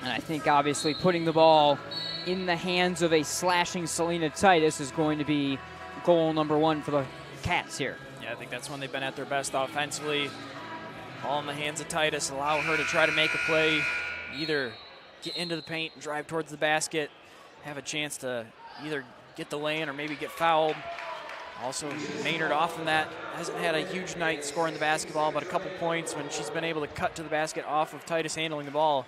And I think, obviously, putting the ball in the hands of a slashing Selena Titus is going to be goal number 1 for the Cats here. Yeah, I think that's when they've been at their best offensively. Ball in the hands of Titus, allow her to try to make a play, either get into the paint and drive towards the basket, have a chance to either get the lane or maybe get fouled. Also, Maynard often that hasn't had a huge night scoring the basketball, but a couple points when she's been able to cut to the basket off of Titus handling the ball.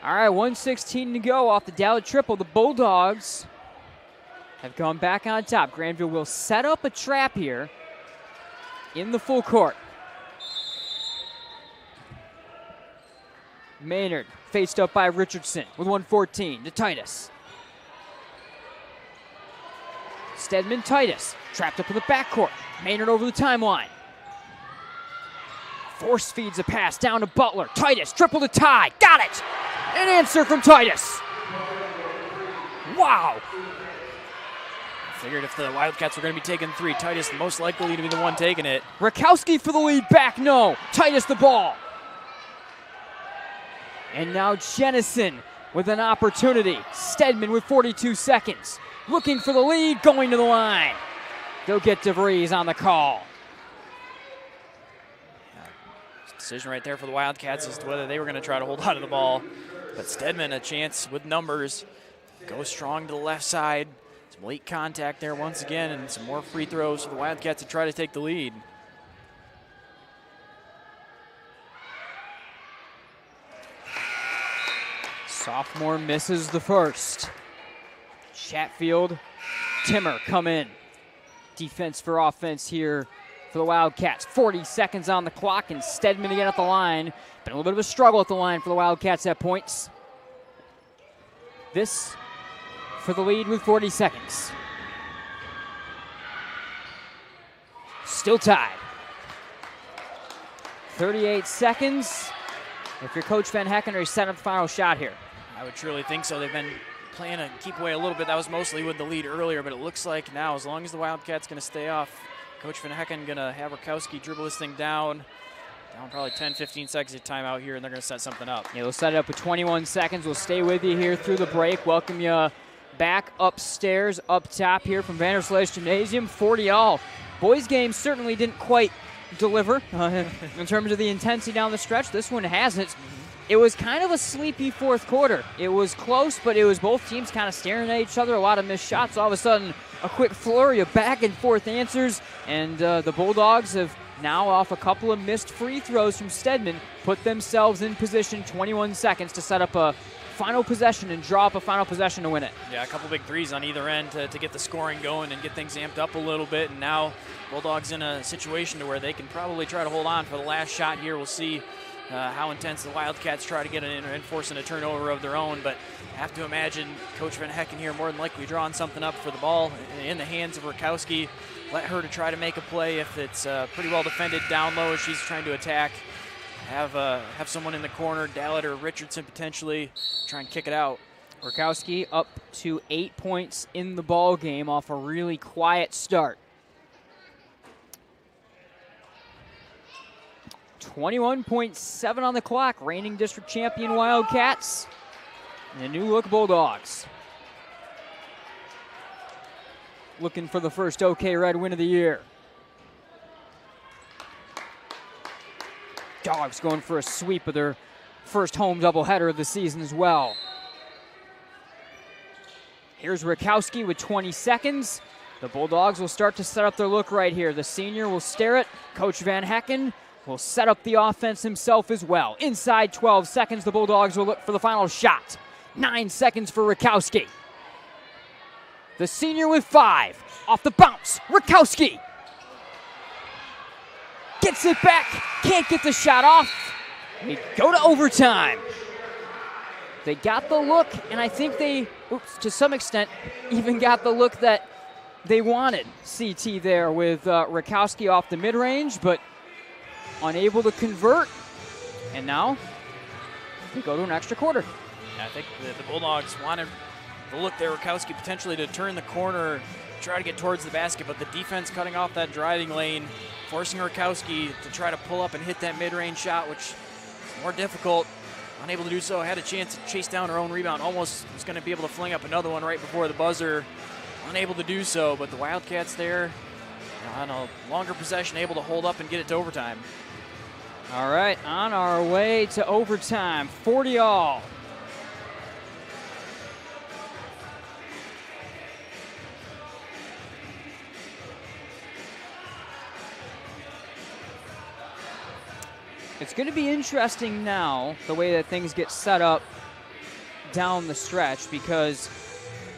All right, 1:16 to go off the Dallett triple. The Bulldogs have gone back on top. Grandville will set up a trap here in the full court. Maynard faced up by Richardson with 1:14 to Titus. Stedman, Titus, trapped up in the backcourt. Maynard over the timeline. Force feeds a pass down to Butler. Titus, triple to tie, got it! An answer from Titus. Wow. Figured if the Wildcats were going to be taking 3, Titus most likely to be the one taking it. Rakowski for the lead, back no. Titus the ball. And now Jenison with an opportunity. Stedman with 42 seconds. Looking for the lead, going to the line. Go get DeVries on the call. Decision right there for the Wildcats as to whether they were going to try to hold on to the ball. But Stedman, a chance with numbers. Goes strong to the left side. Some late contact there once again, and some more free throws for the Wildcats to try to take the lead. Sophomore misses the first. Chatfield, Timmer come in. Defense for offense here for the Wildcats. 40 seconds on the clock, and Stedman again at the line. Been a little bit of a struggle at the line for the Wildcats at points. This for the lead with 40 seconds. Still tied. 38 seconds. If you're Coach Van Hecken, are you setting up the final shot here? I would truly think so. They've been playing to keep away a little bit. That was mostly with the lead earlier, but it looks like now, as long as the Wildcats going to stay off, Coach Van Hecken going to have Rakowski dribble this thing down probably 10, 15 seconds of timeout here, and they're going to set something up. Yeah, they'll set it up with 21 seconds. We'll stay with you here through the break. Welcome you back upstairs, up top here from Vanderslice Gymnasium. 40-all. Boys game certainly didn't quite deliver in terms of the intensity down the stretch. This one hasn't. It was kind of a sleepy fourth quarter. It was close, but it was both teams kind of staring at each other. A lot of missed shots. All of a sudden, a quick flurry of back and forth answers, and the Bulldogs have now, off a couple of missed free throws from Stedman, put themselves in position. 21 seconds to set up a final possession and draw up a final possession to win it. Yeah, a couple big threes on either end to get the scoring going and get things amped up a little bit. And now Bulldogs in a situation to where they can probably try to hold on for the last shot here. We'll see how intense the Wildcats try to get and forcing a turnover of their own, but I have to imagine Coach Van Hecken here more than likely drawing something up for the ball in the hands of Rakowski. Let her to try to make a play if it's pretty well defended down low as she's trying to attack. Have someone in the corner, Dallett or Richardson potentially, try and kick it out. Rakowski up to 8 points in the ball game off a really quiet start. 21.7 on the clock. Reigning district champion Wildcats and the new look Bulldogs. Looking for the first OK Red win of the year. Dogs going for a sweep of their first home doubleheader of the season as well. Here's Rakowski with 20 seconds. The Bulldogs will start to set up their look right here. The senior will stare it. Coach Van Hecken will set up the offense himself as well. Inside 12 seconds, the Bulldogs will look for the final shot. 9 seconds for Rakowski. The senior with 5. Off the bounce, Rakowski. Gets it back, can't get the shot off. We go to overtime. They got the look, and I think they, to some extent, even got the look that they wanted. CT there with Rakowski off the mid-range, but unable to convert. And now we go to an extra quarter. Yeah, I think the Bulldogs wanted the look there, Rakowski potentially to turn the corner, try to get towards the basket, but the defense cutting off that driving lane, forcing Rakowski to try to pull up and hit that mid-range shot, which is more difficult. Unable to do so, had a chance to chase down her own rebound. Almost was going to be able to fling up another one right before the buzzer. Unable to do so, but the Wildcats there on a longer possession, able to hold up and get it to overtime. All right, on our way to overtime, 40-all. It's going to be interesting now, the way that things get set up down the stretch, because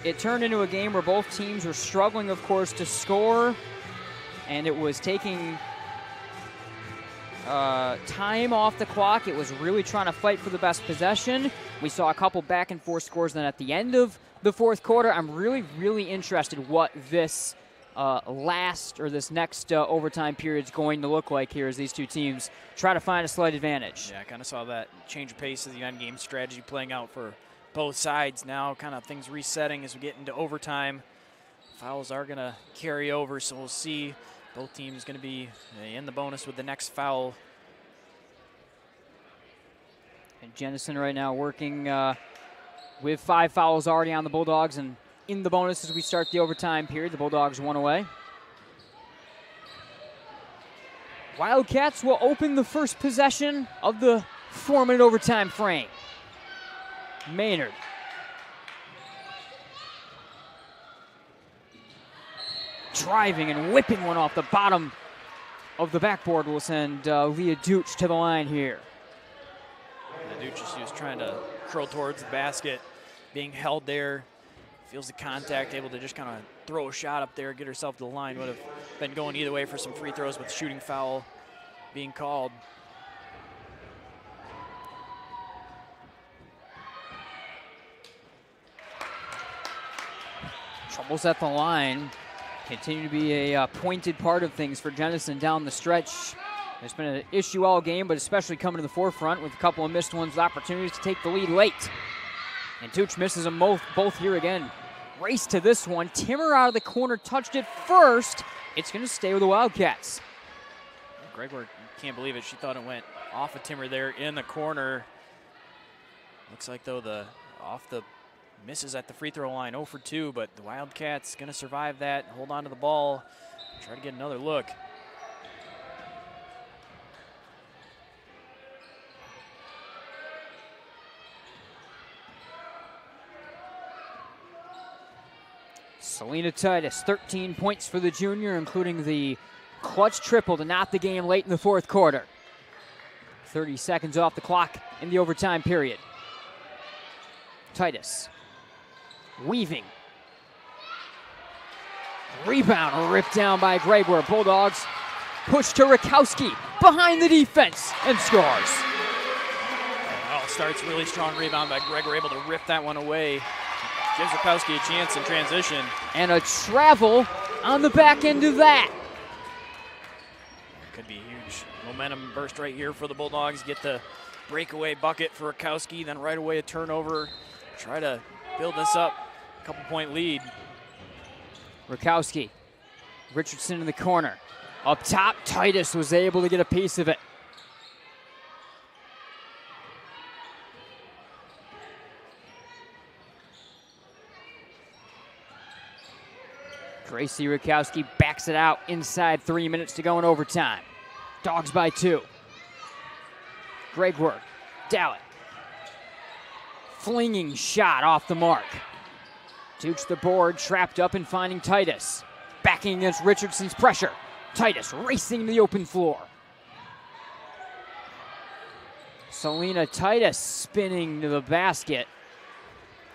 it turned into a game where both teams were struggling, of course, to score, and it was taking time off the clock. It was really trying to fight for the best possession. We saw a couple back-and-forth scores then at the end of the fourth quarter. I'm really, really interested what this this next overtime period is going to look like here as these two teams try to find a slight advantage. Yeah, I kind of saw that change of pace of the end-game strategy playing out for both sides. Now kind of things resetting as we get into overtime. Fouls are going to carry over, so we'll see. Both teams going to be in the bonus with the next foul. And Jenison right now working with 5 fouls already on the Bulldogs, and in the bonus as we start the overtime period. The Bulldogs 1 away. Wildcats will open the first possession of the 4-minute overtime frame. Maynard. Driving and whipping one off the bottom of the backboard will send Leah Dooch to the line here. Dooch was trying to curl towards the basket, being held there. Feels the contact, able to just kind of throw a shot up there, get herself to the line. Would have been going either way for some free throws with shooting foul being called. Troubles at the line continue to be a pointed part of things for Jenison down the stretch. There's been an issue all game, but especially coming to the forefront with a couple of missed ones with opportunities to take the lead late. And Dooch misses them both here again. Race to this one. Timmer out of the corner, touched it first. It's going to stay with the Wildcats. Gregor can't believe it. She thought it went off of Timmer there in the corner. Looks like, though, off the misses at the free throw line, 0 for 2, but the Wildcats going to survive that, hold on to the ball, try to get another look. Selena Titus, 13 points for the junior, including the clutch triple to knot the game late in the fourth quarter. 30 seconds off the clock in the overtime period. Titus weaving. Rebound ripped down by Gregor. Bulldogs push to Rakowski behind the defense and scores. starts. Really strong rebound by Gregor, able to rip that one away. Gives Rakowski a chance in transition. And a travel on the back end of that. Could be a huge momentum burst right here for the Bulldogs. Get the breakaway bucket for Rakowski, then right away a turnover. Try to build this up. A couple-point lead. Rakowski. Richardson in the corner. Up top, Titus was able to get a piece of it. Gracie Rakowski backs it out inside 3 minutes to go in overtime. Dogs by 2. Gregor, Dallett. Flinging shot off the mark. Dukes the board, trapped up and finding Titus. Backing against Richardson's pressure. Titus racing to the open floor. Selena Titus spinning to the basket.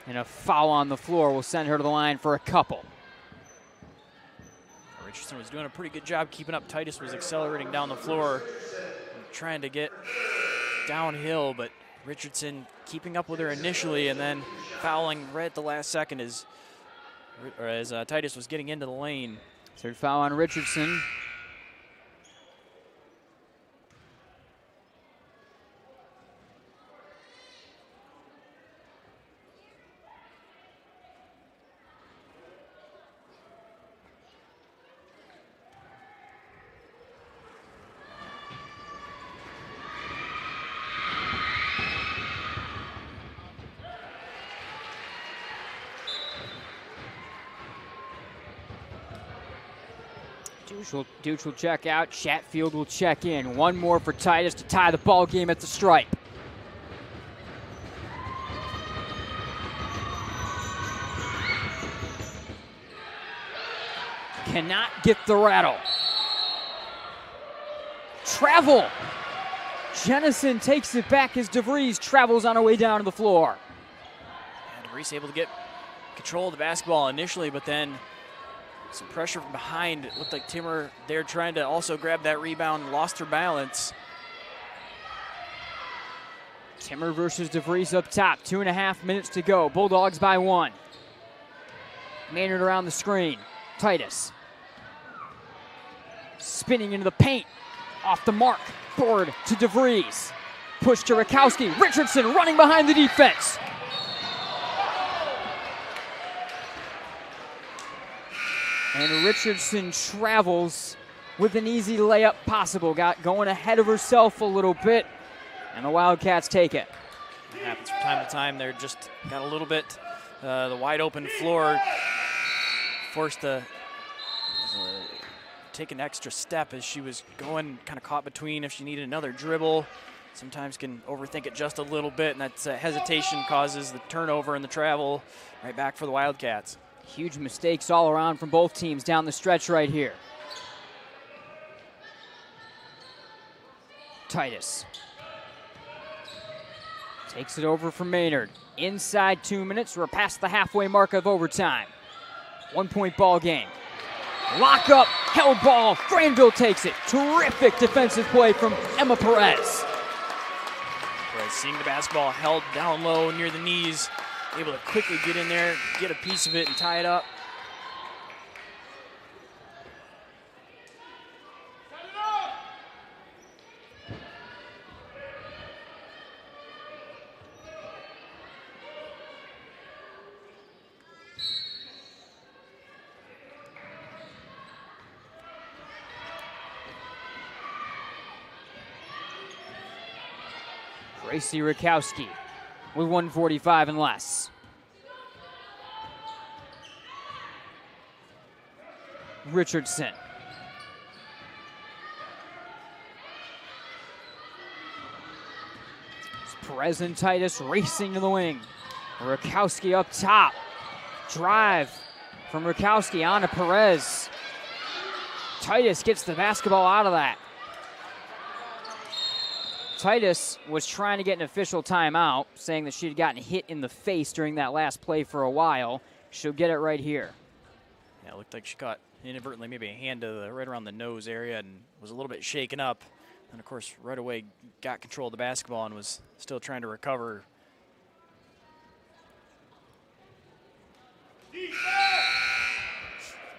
And a foul on the floor will send her to the line for a couple. Richardson was doing a pretty good job keeping up. Titus was accelerating down the floor, trying to get downhill, but Richardson keeping up with her initially and then fouling right at the last second as Titus was getting into the lane. Third foul on Richardson. Dukes will check out. Chatfield will check in. One more for Titus to tie the ball game at the stripe. Cannot get the rattle. Travel. Jenison takes it back as DeVries travels on her way down to the floor. And DeVries able to get control of the basketball initially, but then some pressure from behind. It looked like Timmer there trying to also grab that rebound, lost her balance. Timmer versus DeVries up top. 2.5 minutes to go. Bulldogs by 1. Maynard around the screen. Titus. Spinning into the paint. Off the mark. Board to DeVries. Push to Rakowski. Richardson running behind the defense. And Richardson travels with an easy layup possible. Got going ahead of herself a little bit, and the Wildcats take it. It happens from time to time. They're just got a little bit the wide open floor. Forced to take an extra step as she was going, kind of caught between if she needed another dribble. Sometimes can overthink it just a little bit, and that hesitation causes the turnover and the travel right back for the Wildcats. Huge mistakes all around from both teams down the stretch right here. Titus takes it over from Maynard. Inside 2 minutes, we're past the halfway mark of overtime. 1 point ball game. Lock up, held ball, Grandville takes it. Terrific defensive play from Emma Perez. Perez seeing the basketball held down low near the knees. Able to quickly get in there, get a piece of it, and tie it up. Gracie Rakowski with 1:45 and less. Richardson. It's Perez and Titus racing to the wing. Rakowski up top. Drive from Rakowski on to Perez. Titus gets the basketball out of that. Titus was trying to get an official timeout, saying that she had gotten hit in the face during that last play for a while. She'll get it right here. Yeah, it looked like she caught inadvertently maybe a hand to right around the nose area and was a little bit shaken up. And, of course, right away got control of the basketball and was still trying to recover. Defense!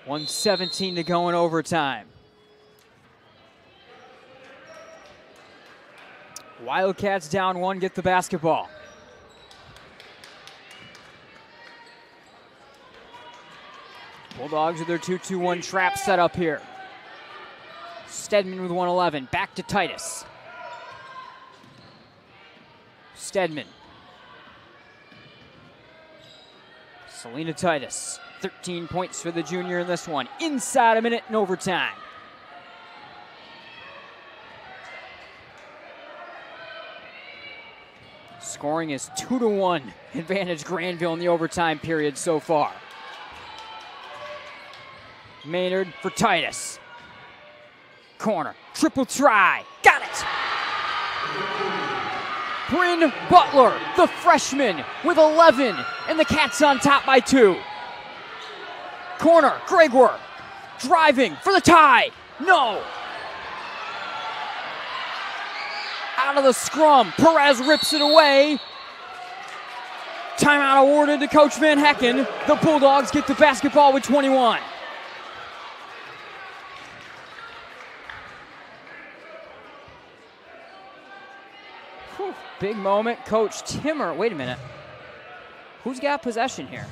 1:17 to go in overtime. Wildcats down 1, get the basketball. Bulldogs with their 2-2-1 trap set up here. Stedman with 111, back to Titus. Stedman. Selena Titus, 13 points for the junior in this one. Inside a minute in overtime. Scoring is 2-1, advantage Grandville in the overtime period so far. Maynard for Titus. Corner, triple try, got it! Bryn Butler, the freshman, with 11, and the Cats on top by 2. Corner, Gregor, driving for the tie, no! Out of the scrum, Perez rips it away. Timeout awarded to Coach Van Hecken. The Bulldogs get the basketball with 21. Whew, big moment, Coach Timmer. Wait a minute. Who's got possession here?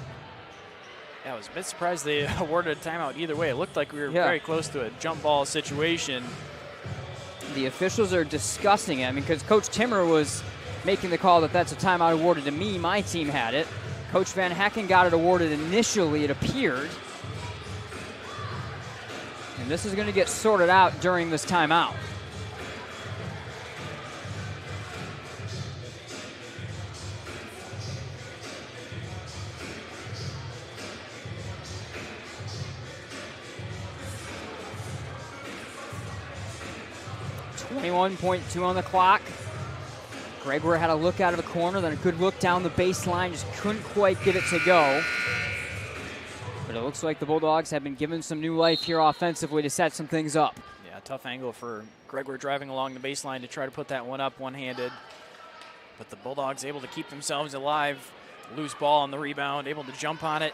Yeah, I was a bit surprised they awarded a timeout either way. It looked like we were very close to a jump ball situation. The officials are discussing it. I mean, because Coach Timmer was making the call that that's a timeout awarded to me. My team had it. Coach Van Hecken got it awarded initially, it appeared. And this is going to get sorted out during this timeout. .2 on the clock. Gregor had a look out of the corner, then a good look down the baseline, just couldn't quite get it to go. But it looks like the Bulldogs have been given some new life here offensively to set some things up. Yeah, tough angle for Gregor driving along the baseline to try to put that one up one-handed. But the Bulldogs able to keep themselves alive. Loose ball on the rebound, able to jump on it,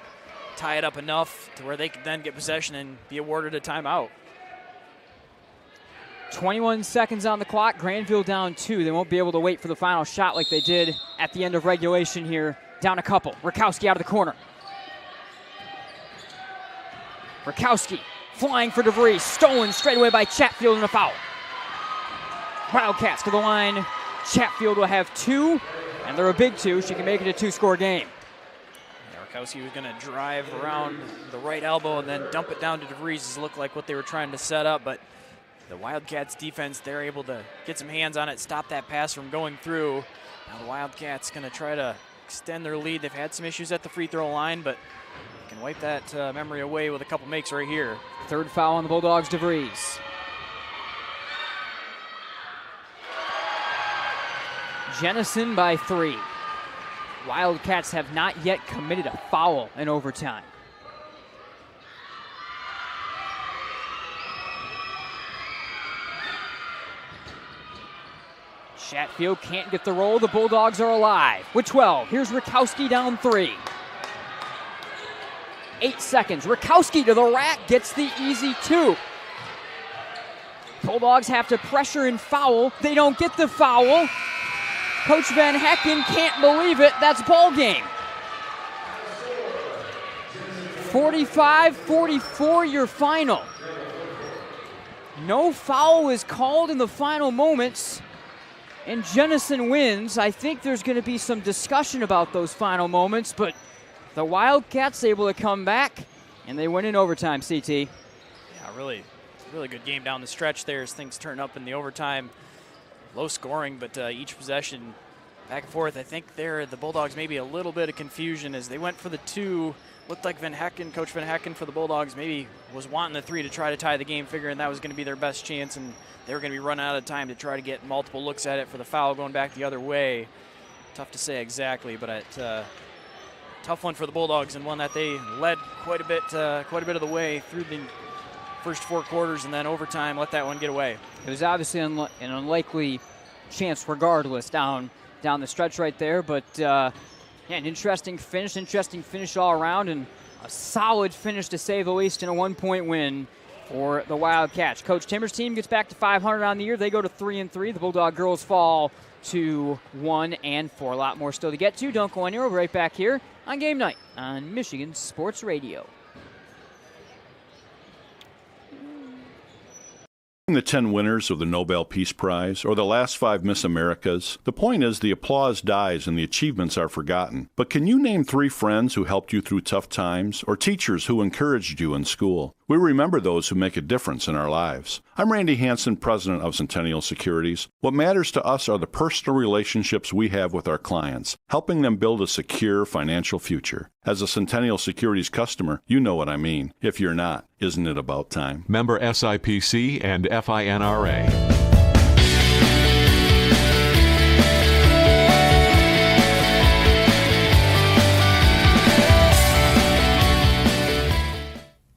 tie it up enough to where they could then get possession and be awarded a timeout. 21 seconds on the clock, Grandville down 2. They won't be able to wait for the final shot like they did at the end of regulation here. Down a couple. Rakowski out of the corner. Rakowski flying for DeVries. Stolen straight away by Chatfield and a foul. Wildcats to the line. Chatfield will have 2, and they're a big 2. She can make it a 2-score game. Yeah, Rakowski was going to drive around the right elbow and then dump it down to DeVries. It looked like what they were trying to set up, but the Wildcats defense, they're able to get some hands on it, stop that pass from going through. Now the Wildcats going to try to extend their lead. They've had some issues at the free throw line, but can wipe that memory away with a couple makes right here. Third foul on the Bulldogs, DeVries. Jenison by 3. Wildcats have not yet committed a foul in overtime. Chatfield can't get the roll. The Bulldogs are alive with 12. Here's Rakowski down 3. 8 seconds. Rakowski to the rack, gets the easy 2. Bulldogs have to pressure and foul. They don't get the foul. Coach Van Hecken can't believe it. That's ball game. 45-44 your final. No foul is called in the final moments, and Jenison wins. I think there's going to be some discussion about those final moments, but the Wildcats able to come back, and they win in overtime, CT. Yeah, really good game down the stretch there as things turn up in the overtime. Low scoring, but each possession back and forth. I think there the Bulldogs maybe a little bit of confusion as they went for the 2. Looked like Coach Van Hecken for the Bulldogs maybe was wanting the 3 to try to tie the game, figuring that was going to be their best chance, and they were going to be running out of time to try to get multiple looks at it for the foul going back the other way. Tough to say exactly, but tough one for the Bulldogs, and one that they led quite a bit of the way through first 4 quarters, and then overtime let that one get away. It was obviously an unlikely chance regardless down the stretch right there, but yeah, an interesting finish all around, and a solid finish to say the least in a 1-point win for the Wildcats. Coach Timmer's team gets back to 500 on the year. They go to 3-3. The Bulldog girls fall to 1-4. A lot more still to get to. Don't go anywhere. We'll be right back here on Game Night on Michigan Sports Radio. The 10 winners of the Nobel Peace Prize or the last 5 Miss Americas, the point is the applause dies and the achievements are forgotten. But can you name 3 friends who helped you through tough times or teachers who encouraged you in school? We remember those who make a difference in our lives. I'm Randy Hansen, president of Centennial Securities. What matters to us are the personal relationships we have with our clients, helping them build a secure financial future. As a Centennial Securities customer, you know what I mean. If you're not, isn't it about time? Member SIPC and FINRA.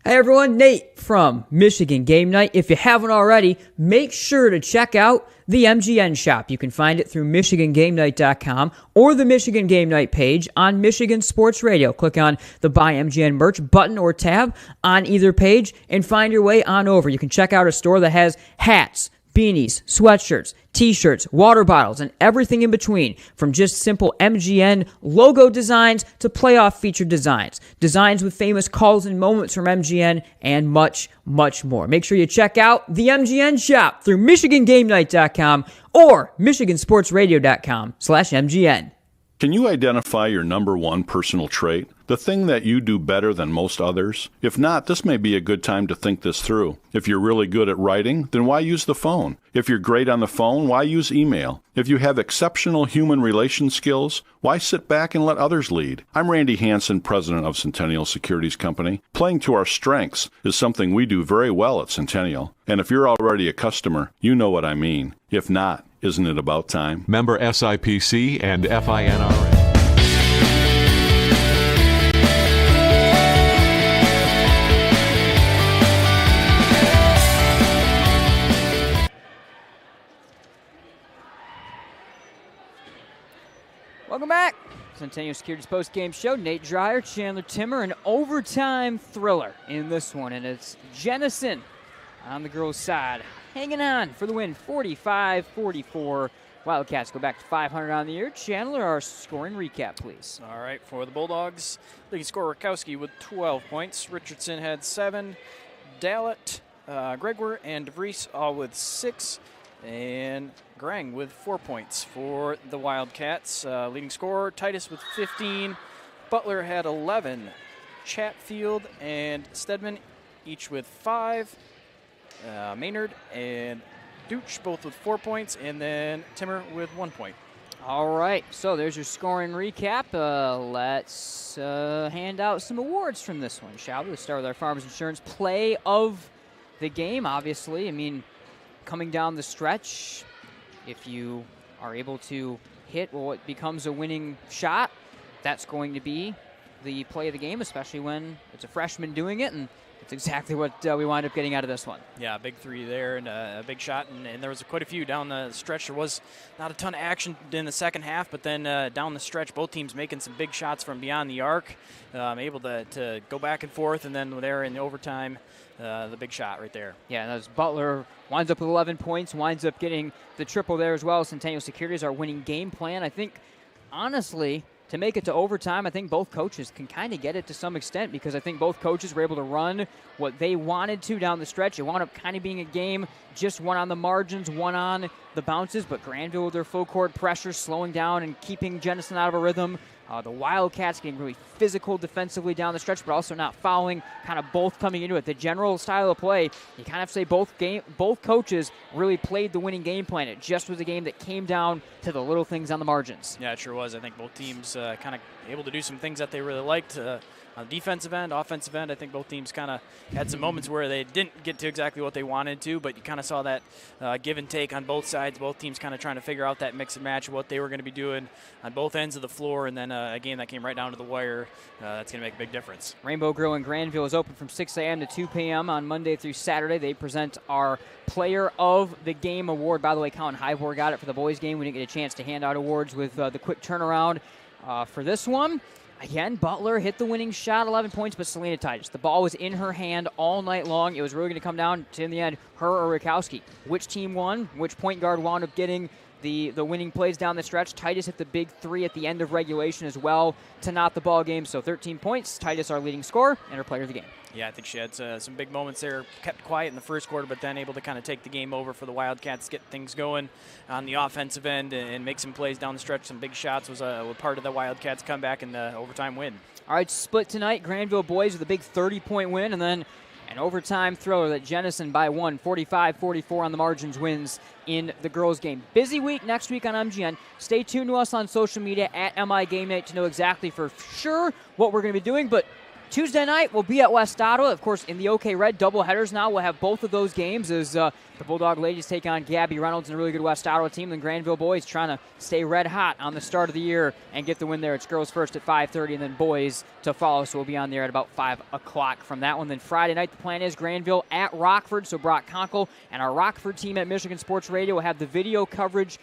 Hey everyone, Nate from Michigan Game Night. If you haven't already, make sure to check out the MGN shop. You can find it through MichiganGameNight.com or the Michigan Game Night page on Michigan Sports Radio. Click on the Buy MGN Merch button or tab on either page and find your way on over. You can check out a store that has hats, beanies, sweatshirts, t-shirts, water bottles, and everything in between, from just simple MGN logo designs to playoff featured designs, designs with famous calls and moments from MGN, and much, much more. Make sure you check out the MGN shop through MichiganGameNight.com or MichiganSportsRadio.com/MGN. Can you identify your number 1 personal trait? The thing that you do better than most others? If not, this may be a good time to think this through. If you're really good at writing, then why use the phone? If you're great on the phone, why use email? If you have exceptional human relation skills, why sit back and let others lead? I'm Randy Hansen, president of Centennial Securities Company. Playing to our strengths is something we do very well at Centennial. And if you're already a customer, you know what I mean. If not, isn't it about time? Member SIPC and FINRA. Welcome back. Centennial Securities post-game show. Nate Dreyer, Chandler Timmer, an overtime thriller in this one, and it's Jenison on the girls' side, hanging on for the win, 45-44. Wildcats go back to 500 on the year. Chandler, our scoring recap, please. All right, for the Bulldogs, leading scorer Rakowski with 12 points. Richardson had 7. Dallett, Gregor, and DeVries all with 6. And Grang with 4 points for the Wildcats. Leading scorer, Titus with 15. Butler had 11. Chatfield and Stedman each with 5. Maynard and Dooch both with 4 points. And then Timmer with 1 point. All right, so there's your scoring recap. Let's hand out some awards from this one, shall we? Let's start with our Farmers Insurance play of the game, obviously. I mean, coming down the stretch, if you are able to hit what becomes a winning shot, that's going to be the play of the game, especially when it's a freshman doing it, and it's exactly what we wind up getting out of this one. Yeah, big 3 there and a big shot, and there was quite a few down the stretch. There was not a ton of action in the second half, but then down the stretch, both teams making some big shots from beyond the arc, able to go back and forth, and then there in the overtime, the big shot right there. Yeah, and as Butler winds up with 11 points, winds up getting the triple there as well. Centennial Securities, our winning game plan. I think, honestly, to make it to overtime, I think both coaches can kind of get it to some extent, because I think both coaches were able to run what they wanted to down the stretch. It wound up kind of being a game, just one on the margins, one on the bounces, but Grandville with their full court pressure, slowing down and keeping Jenison out of a rhythm. The Wildcats getting really physical defensively down the stretch, but also not fouling, kind of both coming into it. The general style of play, you kind of have to say both coaches really played the winning game plan. It just was a game that came down to the little things on the margins. Yeah, it sure was. I think both teams kind of able to do some things that they really liked. On the defensive end, offensive end, I think both teams kind of had some moments where they didn't get to exactly what they wanted to, but you kind of saw that give and take on both sides. Both teams kind of trying to figure out that mix and match of what they were going to be doing on both ends of the floor, and then a game that came right down to the wire, that's going to make a big difference. Rainbow Grill in Grandville is open from 6 a.m. to 2 p.m. on Monday through Saturday. They present our Player of the Game award. By the way, Colin Highboard got it for the boys' game. We didn't get a chance to hand out awards with the quick turnaround for this one. Again, Butler hit the winning shot, 11 points, but Selena Titus. The ball was in her hand all night long. It was really going to come down to, in the end, her or Rakowski. Which team won? Which point guard wound up getting the winning plays down the stretch? Titus hit the big three at the end of regulation as well to knot the ball game. So 13 points. Titus, our leading scorer, and our player of the game. Yeah, I think she had some big moments there. Kept quiet in the first quarter, but then able to kind of take the game over for the Wildcats, get things going on the offensive end and make some plays down the stretch. Some big shots was a part of the Wildcats' comeback and the overtime win. All right, split tonight. Grandville boys with a big 30-point win, and then an overtime thriller that Jenison by 45-44 on the margins wins in the girls' game. Busy week next week on MGN. Stay tuned to us on social media at MI Game Night to know exactly for sure what we're going to be doing, but Tuesday night, we'll be at West Ottawa. Of course, in the OK Red doubleheaders now, we'll have both of those games as the Bulldog ladies take on Gabby Reynolds and a really good West Ottawa team. The Grandville boys trying to stay red hot on the start of the year and get the win there. It's girls first at 5:30 and then boys to follow, so we'll be on there at about 5 o'clock from that one. Then Friday night, the plan is Grandville at Rockford, so Brock Conkle and our Rockford team at Michigan Sports Radio will have the video coverage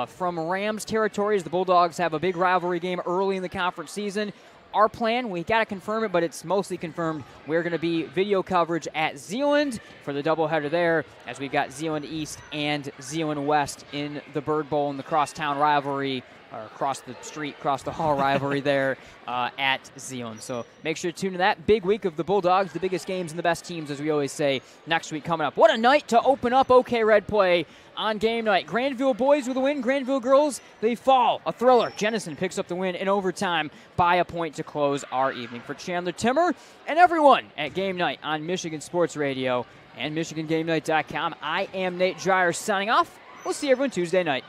from Rams territory as the Bulldogs have a big rivalry game early in the conference season. Our plan, we got to confirm it, but it's mostly confirmed. We're going to be video coverage at Zeeland for the doubleheader there, as we've got Zeeland East and Zeeland West in the Bird Bowl and the crosstown rivalry, or across the street, across the hall rivalry there at Zeeland. So make sure to tune to that. Big week of the Bulldogs, the biggest games and the best teams, as we always say, next week coming up. What a night to open up OK Red play on game night. Grandville boys with a win. Grandville girls, they fall. A thriller. Jenison picks up the win in overtime by a point to close our evening. For Chandler Timmer and everyone at game night on Michigan Sports Radio and MichiganGameNight.com, I am Nate Dreyer signing off. We'll see everyone Tuesday night.